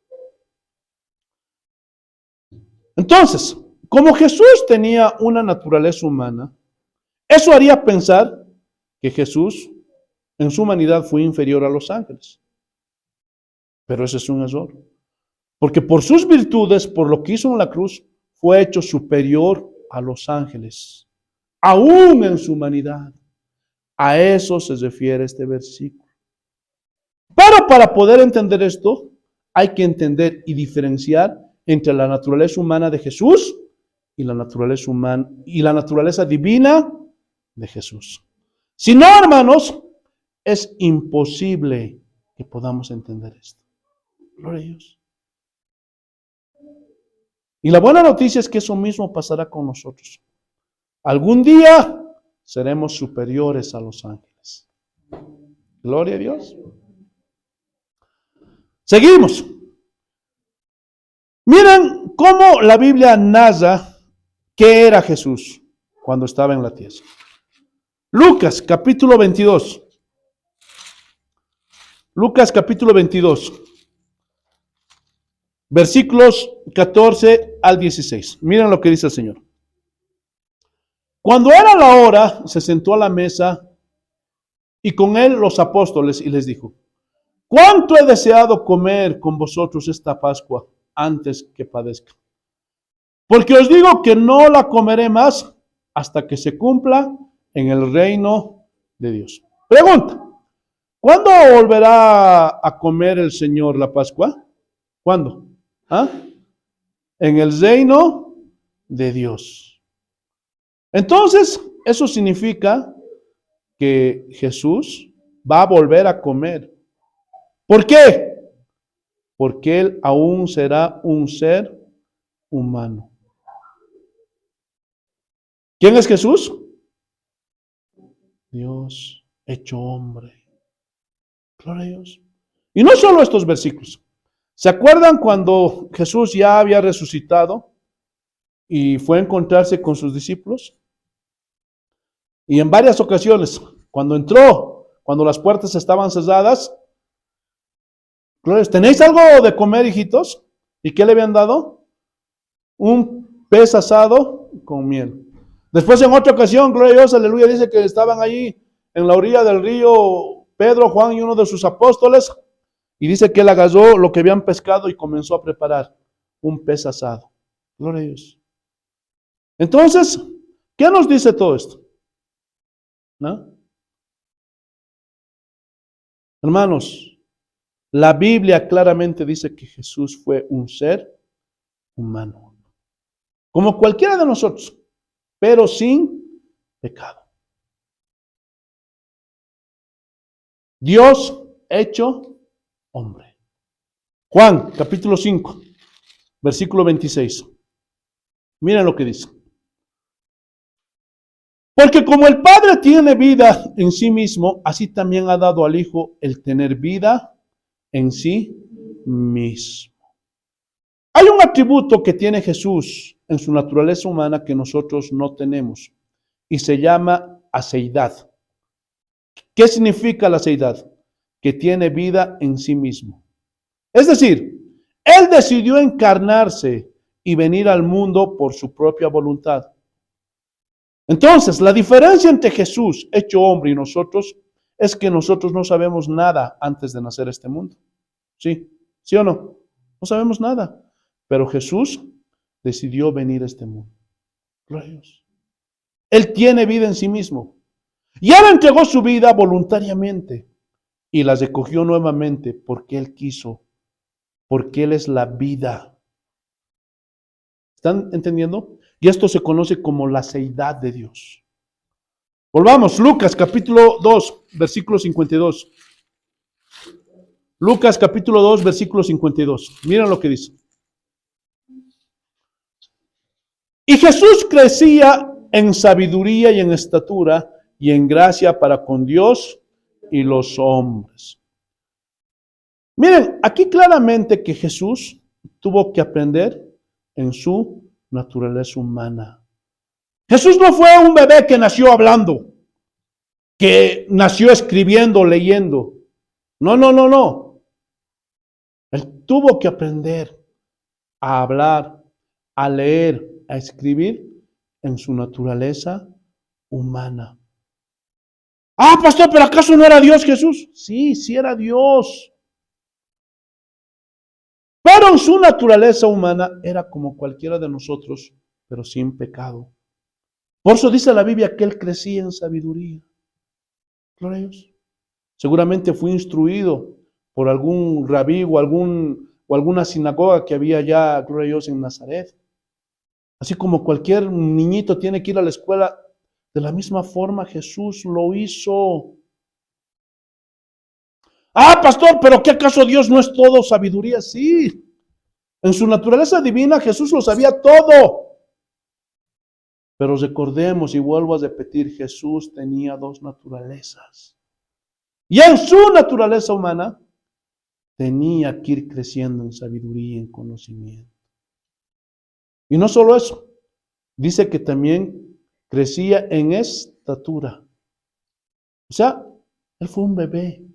Entonces, como Jesús tenía una naturaleza humana, eso haría pensar que Jesús en su humanidad fue inferior a los ángeles. Pero ese es un error. Porque por sus virtudes, por lo que hizo en la cruz, fue hecho superior a los ángeles, aún en su humanidad. A eso se refiere este versículo. Pero para poder entender esto, hay que entender y diferenciar entre la naturaleza humana de Jesús y la naturaleza humana y la naturaleza divina de Jesús. Si no, hermanos, es imposible que podamos entender esto. Gloria a Dios. Y la buena noticia es que eso mismo pasará con nosotros. Algún día seremos superiores a los ángeles. Gloria a Dios. Seguimos. Miren cómo la Biblia narra qué era Jesús cuando estaba en la tierra. Lucas capítulo 22. Lucas capítulo 22. Versículos 14 al 16. Miren lo que dice el Señor. Cuando era la hora, se sentó a la mesa y con él los apóstoles y les dijo, ¿cuánto he deseado comer con vosotros esta Pascua antes que padezca? Porque os digo que no la comeré más hasta que se cumpla en el reino de Dios. Pregunta, ¿cuándo volverá a comer el Señor la Pascua? ¿Cuándo? ¿Ah? En el reino de Dios. Entonces, eso significa que Jesús va a volver a comer. ¿Por qué? Porque Él aún será un ser humano. ¿Quién es Jesús? Dios hecho hombre. Gloria a Dios. Y no solo estos versículos. ¿Se acuerdan cuando Jesús ya había resucitado y fue a encontrarse con sus discípulos? Y en varias ocasiones, cuando entró, cuando las puertas estaban cerradas, ¿tenéis algo de comer, hijitos? ¿Y qué le habían dado? Un pez asado con miel. Después en otra ocasión, gloria a Dios, aleluya, dice que estaban allí en la orilla del río Pedro, Juan y uno de sus apóstoles. Y dice que él agarró lo que habían pescado y comenzó a preparar un pez asado. Gloria a Dios. Entonces, ¿qué nos dice todo esto? ¿No? Hermanos, la Biblia claramente dice que Jesús fue un ser humano, como cualquiera de nosotros, pero sin pecado. Dios hecho hombre. Juan, capítulo 5, versículo 26. Miren lo que dice. Porque como el Padre tiene vida en sí mismo, así también ha dado al Hijo el tener vida en sí mismo. Hay un atributo que tiene Jesús en su naturaleza humana que nosotros no tenemos y se llama aseidad. ¿Qué significa la aseidad? Que tiene vida en sí mismo. Es decir, Él decidió encarnarse y venir al mundo por su propia voluntad. Entonces, la diferencia entre Jesús, hecho hombre, y nosotros, es que nosotros no sabemos nada antes de nacer a este mundo. ¿Sí? ¿Sí o no? No sabemos nada. Pero Jesús decidió venir a este mundo. Gloria a Dios. Él tiene vida en sí mismo. Y Él entregó su vida voluntariamente y la recogió nuevamente porque Él quiso, porque Él es la vida. ¿Están entendiendo? Y esto se conoce como la seidad de Dios. Volvamos, Lucas capítulo 2, versículo 52. Lucas capítulo 2, versículo 52. Miren lo que dice. Y Jesús crecía en sabiduría y en estatura y en gracia para con Dios y los hombres. Miren, aquí claramente que Jesús tuvo que aprender en su naturaleza humana. Jesús no fue un bebé que nació hablando, que nació escribiendo, leyendo. No. Él tuvo que aprender a hablar, a leer, a escribir en su naturaleza humana. Ah, pastor, ¿pero acaso no era Dios Jesús? Sí, sí era Dios. Pero en su naturaleza humana era como cualquiera de nosotros, pero sin pecado. Por eso dice la Biblia que él crecía en sabiduría. Gloria a Dios. Seguramente fue instruido por algún rabí o alguna sinagoga que había ya, gloria a Dios, en Nazaret. Así como cualquier niñito tiene que ir a la escuela, de la misma forma Jesús lo hizo. Ah, pastor, ¿pero qué acaso Dios no es todo sabiduría? Sí. En su naturaleza divina Jesús lo sabía todo. Pero recordemos, y vuelvo a repetir, Jesús tenía dos naturalezas. Y en su naturaleza humana tenía que ir creciendo en sabiduría y en conocimiento. Y no solo eso, dice que también crecía en estatura. O sea, él fue un bebé,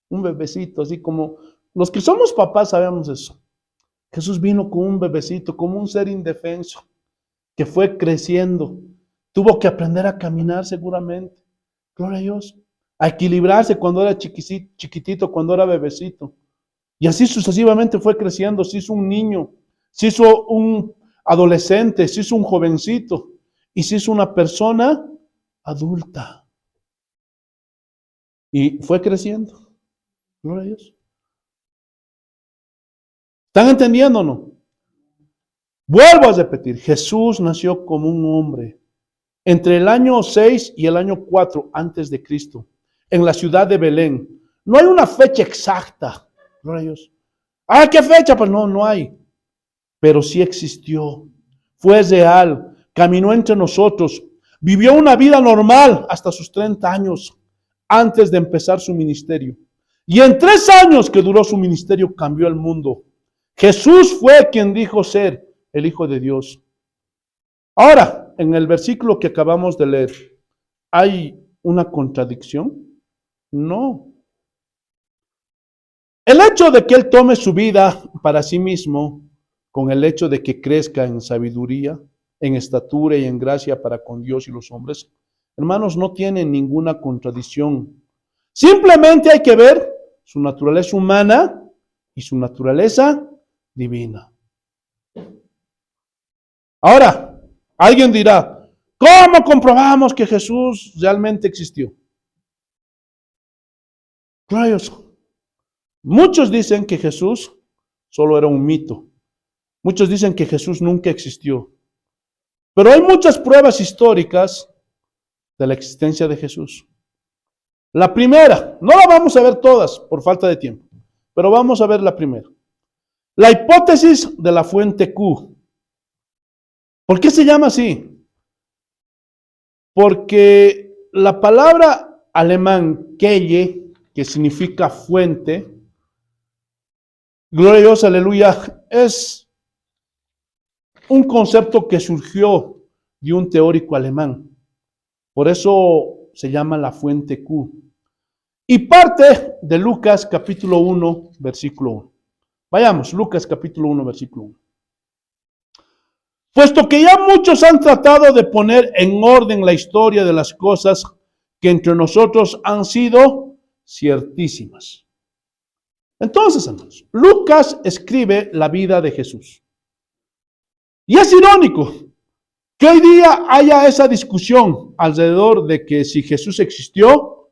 un bebecito, así como los que somos papás sabemos eso. Jesús vino como un bebecito, como un ser indefenso, que fue creciendo. Tuvo que aprender a caminar seguramente. Gloria a Dios. A equilibrarse cuando era chiquitito, cuando era bebecito. Y así sucesivamente fue creciendo. Se hizo un niño, se hizo un adolescente, se hizo un jovencito y se hizo una persona adulta. Y fue creciendo. Gloria a Dios. ¿Están entendiendo o no? Vuelvo a repetir, Jesús nació como un hombre entre el año 6 y el año 4 antes de Cristo, en la ciudad de Belén. No hay una fecha exacta. Gloria a Dios. Ah, ¿qué fecha? Pues no hay. Pero sí existió. Fue real. Caminó entre nosotros. Vivió una vida normal hasta sus 30 años antes de empezar su ministerio. Y en 3 años que duró su ministerio cambió el mundo. Jesús fue quien dijo ser el Hijo de Dios. Ahora, en el versículo que acabamos de leer, ¿hay una contradicción? No. El hecho de que Él tome su vida para sí mismo, con el hecho de que crezca en sabiduría, en estatura y en gracia para con Dios y los hombres, hermanos, no tiene ninguna contradicción. Simplemente hay que ver su naturaleza humana y su naturaleza divina. Ahora, alguien dirá, ¿cómo comprobamos que Jesús realmente existió? Claro, muchos dicen que Jesús solo era un mito. Muchos dicen que Jesús nunca existió. Pero hay muchas pruebas históricas de la existencia de Jesús. La primera, no la vamos a ver todas por falta de tiempo, pero vamos a ver la primera. La hipótesis de la fuente Q. ¿Por qué se llama así? Porque la palabra alemán Quelle, que significa fuente, gloria a Dios, aleluya, es un concepto que surgió de un teórico alemán. Por eso se llama la fuente Q. Y parte de Lucas capítulo 1, versículo 1. Vayamos, Lucas capítulo 1, versículo 1. Puesto que ya muchos han tratado de poner en orden la historia de las cosas que entre nosotros han sido ciertísimas. Entonces, hermanos, Lucas escribe la vida de Jesús. Y es irónico que hoy día haya esa discusión alrededor de que si Jesús existió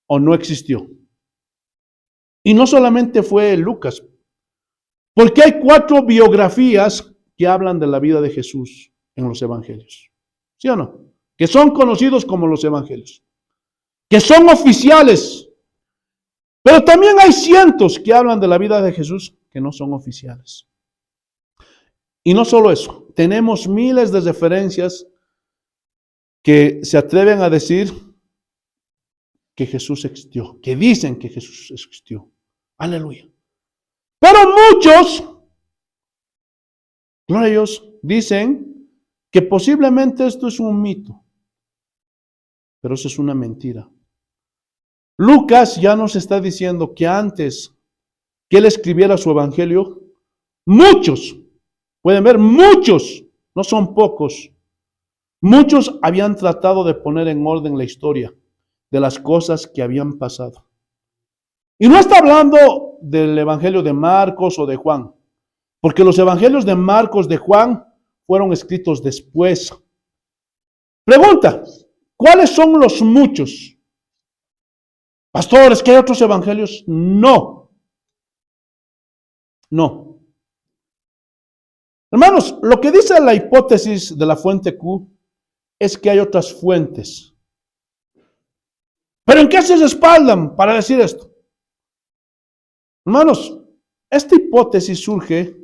o no existió. Y no solamente fue Lucas, porque hay 4 biografías que hablan de la vida de Jesús en los evangelios. ¿Sí o no? Que son conocidos como los evangelios. Que son oficiales. Pero también hay cientos que hablan de la vida de Jesús que no son oficiales. Y no solo eso, tenemos miles de referencias que se atreven a decir que Jesús existió, que dicen que Jesús existió. Aleluya. Pero muchos, gloria a Dios, dicen que posiblemente esto es un mito. Pero eso es una mentira. Lucas ya nos está diciendo que antes que él escribiera su evangelio, muchos, pueden ver, muchos, no son pocos, muchos habían tratado de poner en orden la historia de las cosas que habían pasado. Y no está hablando del evangelio de Marcos o de Juan, porque los evangelios de Marcos, de Juan, fueron escritos después. Pregunta, ¿cuáles son los muchos? Pastores, ¿qué hay otros evangelios? No. No. Hermanos, lo que dice la hipótesis de la fuente Q es que hay otras fuentes. ¿Pero en qué se respaldan para decir esto? Hermanos, esta hipótesis surge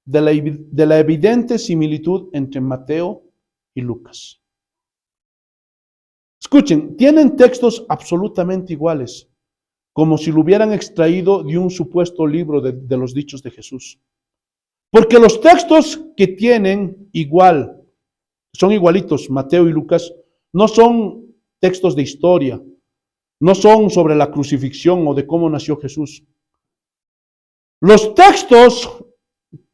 de la evidente similitud entre Mateo y Lucas. Escuchen, tienen textos absolutamente iguales, como si lo hubieran extraído de un supuesto libro de los dichos de Jesús. Porque los textos que tienen igual, son igualitos, Mateo y Lucas, no son textos de historia, no son sobre la crucifixión o de cómo nació Jesús. Los textos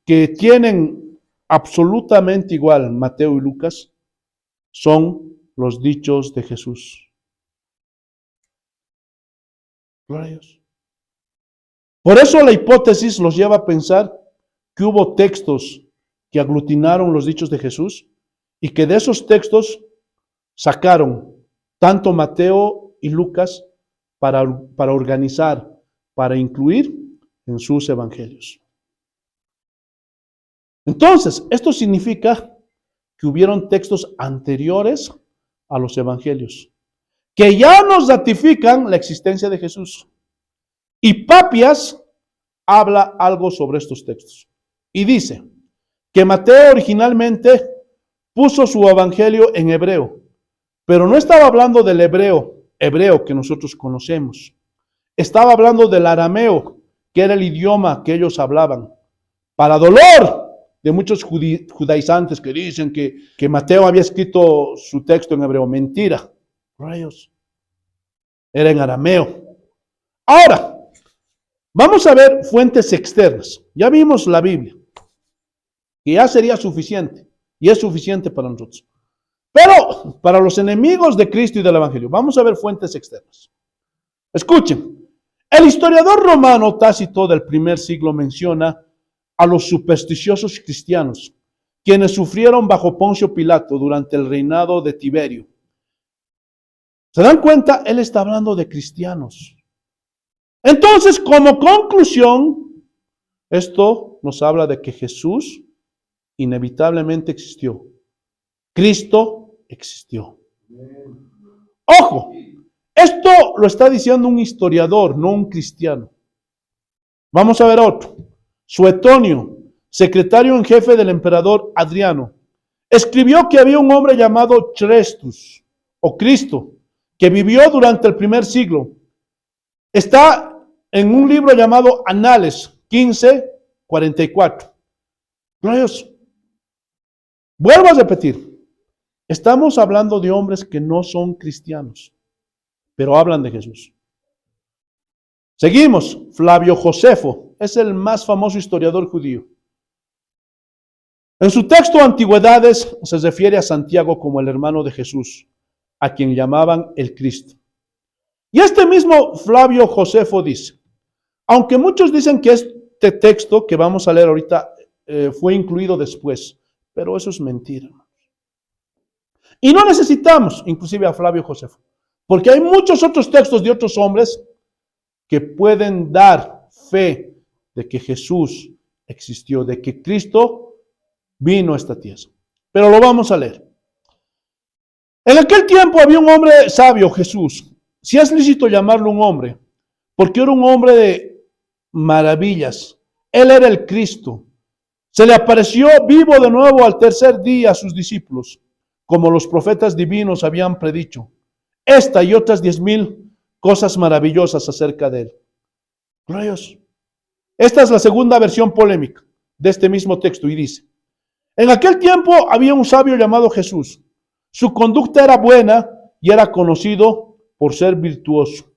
que tienen absolutamente igual Mateo y Lucas son los dichos de Jesús. Gloria a Dios. Por eso la hipótesis los lleva a pensar que hubo textos que aglutinaron los dichos de Jesús y que de esos textos sacaron tanto Mateo y Lucas para organizar, para incluir en sus evangelios. Entonces, esto significa que hubieron textos anteriores a los evangelios, que ya nos ratifican la existencia de Jesús. Y Papias habla algo sobre estos textos. Y dice que Mateo originalmente puso su evangelio en hebreo, pero no estaba hablando del hebreo que nosotros conocemos. Estaba hablando del arameo, que era el idioma que ellos hablaban. Para dolor de muchos judaizantes que dicen que Mateo había escrito su texto en hebreo. Mentira. Rayos. Era en arameo. Ahora, vamos a ver fuentes externas. Ya vimos la Biblia, que ya sería suficiente, y es suficiente para nosotros. Pero para los enemigos de Cristo y del Evangelio, vamos a ver fuentes externas. Escuchen, el historiador romano Tácito del primer siglo menciona a los supersticiosos cristianos, quienes sufrieron bajo Poncio Pilato durante el reinado de Tiberio. ¿Se dan cuenta? Él está hablando de cristianos. Entonces, como conclusión, esto nos habla de que Jesús inevitablemente existió. Cristo existió. Ojo, esto lo está diciendo un historiador, no un cristiano. Vamos a ver otro. Suetonio, secretario en jefe del emperador Adriano, escribió que había un hombre llamado Chrestus, o Cristo, que vivió durante el primer siglo. Está en un libro llamado Anales 15:44. Dios, vuelvo a repetir, estamos hablando de hombres que no son cristianos, pero hablan de Jesús. Seguimos, Flavio Josefo, es el más famoso historiador judío. En su texto Antigüedades se refiere a Santiago como el hermano de Jesús, a quien llamaban el Cristo. Y este mismo Flavio Josefo dice, aunque muchos dicen que este texto que vamos a leer ahorita fue incluido después, pero eso es mentira. Y no necesitamos inclusive a Flavio Josefo, porque hay muchos otros textos de otros hombres que pueden dar fe de que Jesús existió, de que Cristo vino a esta tierra. Pero lo vamos a leer. En aquel tiempo había un hombre sabio, Jesús, si es lícito llamarlo un hombre, porque era un hombre de maravillas. Él era el Cristo. Se le apareció vivo de nuevo al tercer día a sus discípulos, como los profetas divinos habían predicho. Esta y otras 10,000 cosas maravillosas acerca de él. Gloria a Dios. Esta es la segunda versión polémica de este mismo texto y dice: en aquel tiempo había un sabio llamado Jesús. Su conducta era buena y era conocido por ser virtuoso.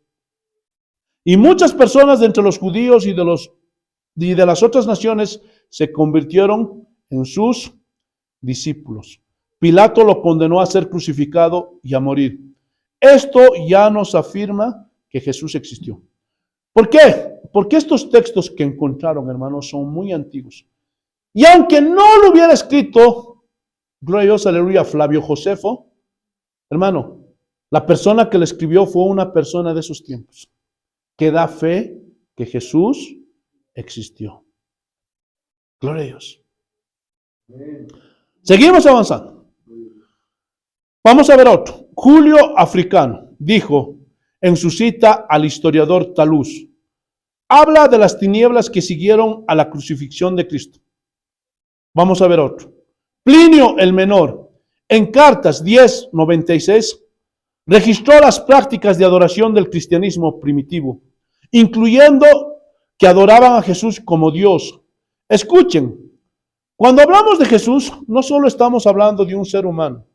Y muchas personas de entre los judíos y de las otras naciones se convirtieron en sus discípulos. Pilato lo condenó a ser crucificado y a morir. Esto ya nos afirma que Jesús existió. ¿Por qué? Porque estos textos que encontraron, hermanos, son muy antiguos. Y aunque no lo hubiera escrito, gloria a Dios, aleluya, Flavio Josefo, hermano, la persona que le escribió fue una persona de esos tiempos, que da fe que Jesús existió. Gloria a Dios. Seguimos avanzando. Vamos a ver otro. Julio Africano dijo en su cita al historiador Talus, habla de las tinieblas que siguieron a la crucifixión de Cristo. Vamos a ver otro. Plinio el Menor, en Cartas 10:96, registró las prácticas de adoración del cristianismo primitivo, incluyendo que adoraban a Jesús como Dios. Escuchen, cuando hablamos de Jesús, no solo estamos hablando de un ser humano,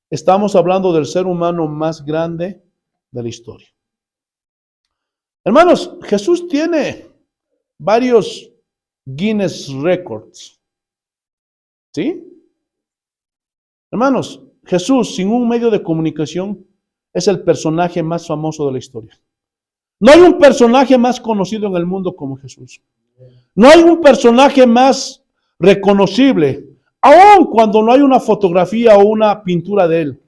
estamos hablando del ser humano más grande de la historia. Hermanos, Jesús tiene varios Guinness Records. ¿Sí? Hermanos, Jesús, sin un medio de comunicación, es el personaje más famoso de la historia. No hay un personaje más conocido en el mundo como Jesús. No hay un personaje más reconocible, aun cuando no hay una fotografía o una pintura de él.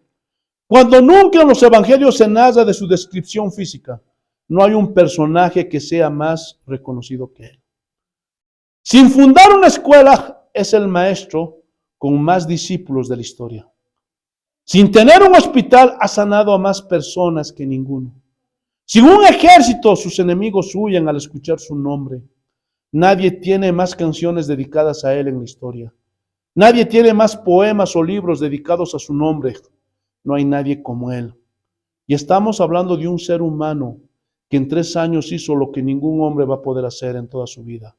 Cuando nunca en los evangelios se narra de su descripción física, no hay un personaje que sea más reconocido que él. Sin fundar una escuela, es el maestro con más discípulos de la historia. Sin tener un hospital, ha sanado a más personas que ninguno. Sin un ejército, sus enemigos huyen al escuchar su nombre. Nadie tiene más canciones dedicadas a él en la historia. Nadie tiene más poemas o libros dedicados a su nombre. No hay nadie como él. Y estamos hablando de un ser humano que en 3 años hizo lo que ningún hombre va a poder hacer en toda su vida.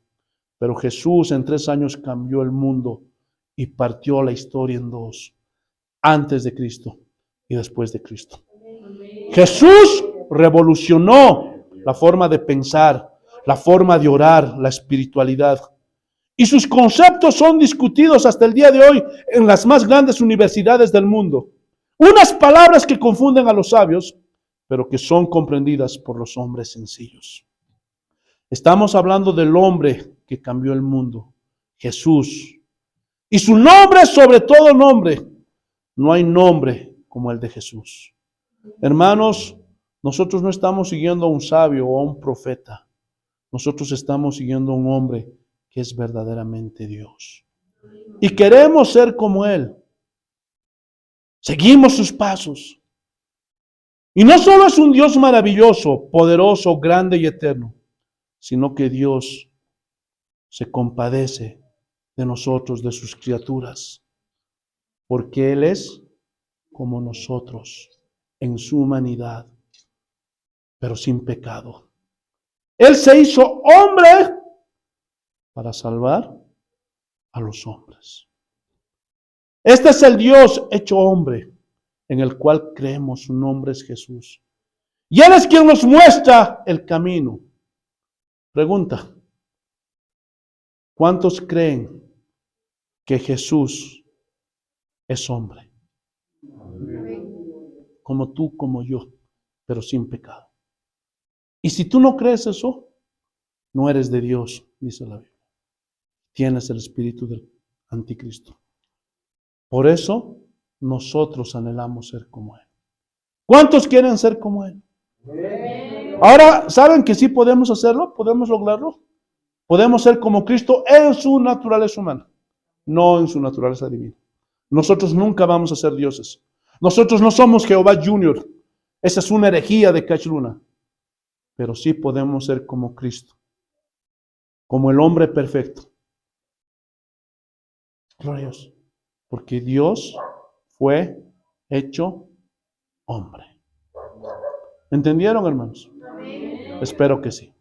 Pero Jesús en 3 años cambió el mundo y partió la historia en 2, antes de Cristo y después de Cristo. Jesús revolucionó la forma de pensar, la forma de orar, la espiritualidad. Y sus conceptos son discutidos hasta el día de hoy en las más grandes universidades del mundo. Unas palabras que confunden a los sabios, pero que son comprendidas por los hombres sencillos. Estamos hablando del hombre que cambió el mundo, Jesús. Y su nombre sobre todo nombre. No hay nombre como el de Jesús. Hermanos, nosotros no estamos siguiendo a un sabio o a un profeta. Nosotros estamos siguiendo a un hombre que es verdaderamente Dios. Y queremos ser como Él. Seguimos sus pasos. Y no solo es un Dios maravilloso, poderoso, grande y eterno, sino que Dios se compadece de nosotros, de sus criaturas, porque Él es como nosotros en su humanidad, pero sin pecado. Él se hizo hombre para salvar a los hombres. Este es el Dios hecho hombre, en el cual creemos. Su nombre es Jesús. Y Él es quien nos muestra el camino. Pregunta: ¿cuántos creen que Jesús es hombre? Como tú, como yo, pero sin pecado. Y si tú no crees eso, no eres de Dios, dice la Biblia. Tienes el espíritu del anticristo. Por eso nosotros anhelamos ser como Él. ¿Cuántos quieren ser como Él? Ahora, ¿saben que sí podemos hacerlo? ¿Podemos lograrlo? Podemos ser como Cristo en su naturaleza humana, no en su naturaleza divina. Nosotros nunca vamos a ser dioses. Nosotros no somos Jehová Junior. Esa es una herejía de Cash Luna. pero sí podemos ser como Cristo, como el hombre perfecto. Gloria a Dios, porque Dios fue hecho hombre. ¿Entendieron, hermanos? Espero que sí.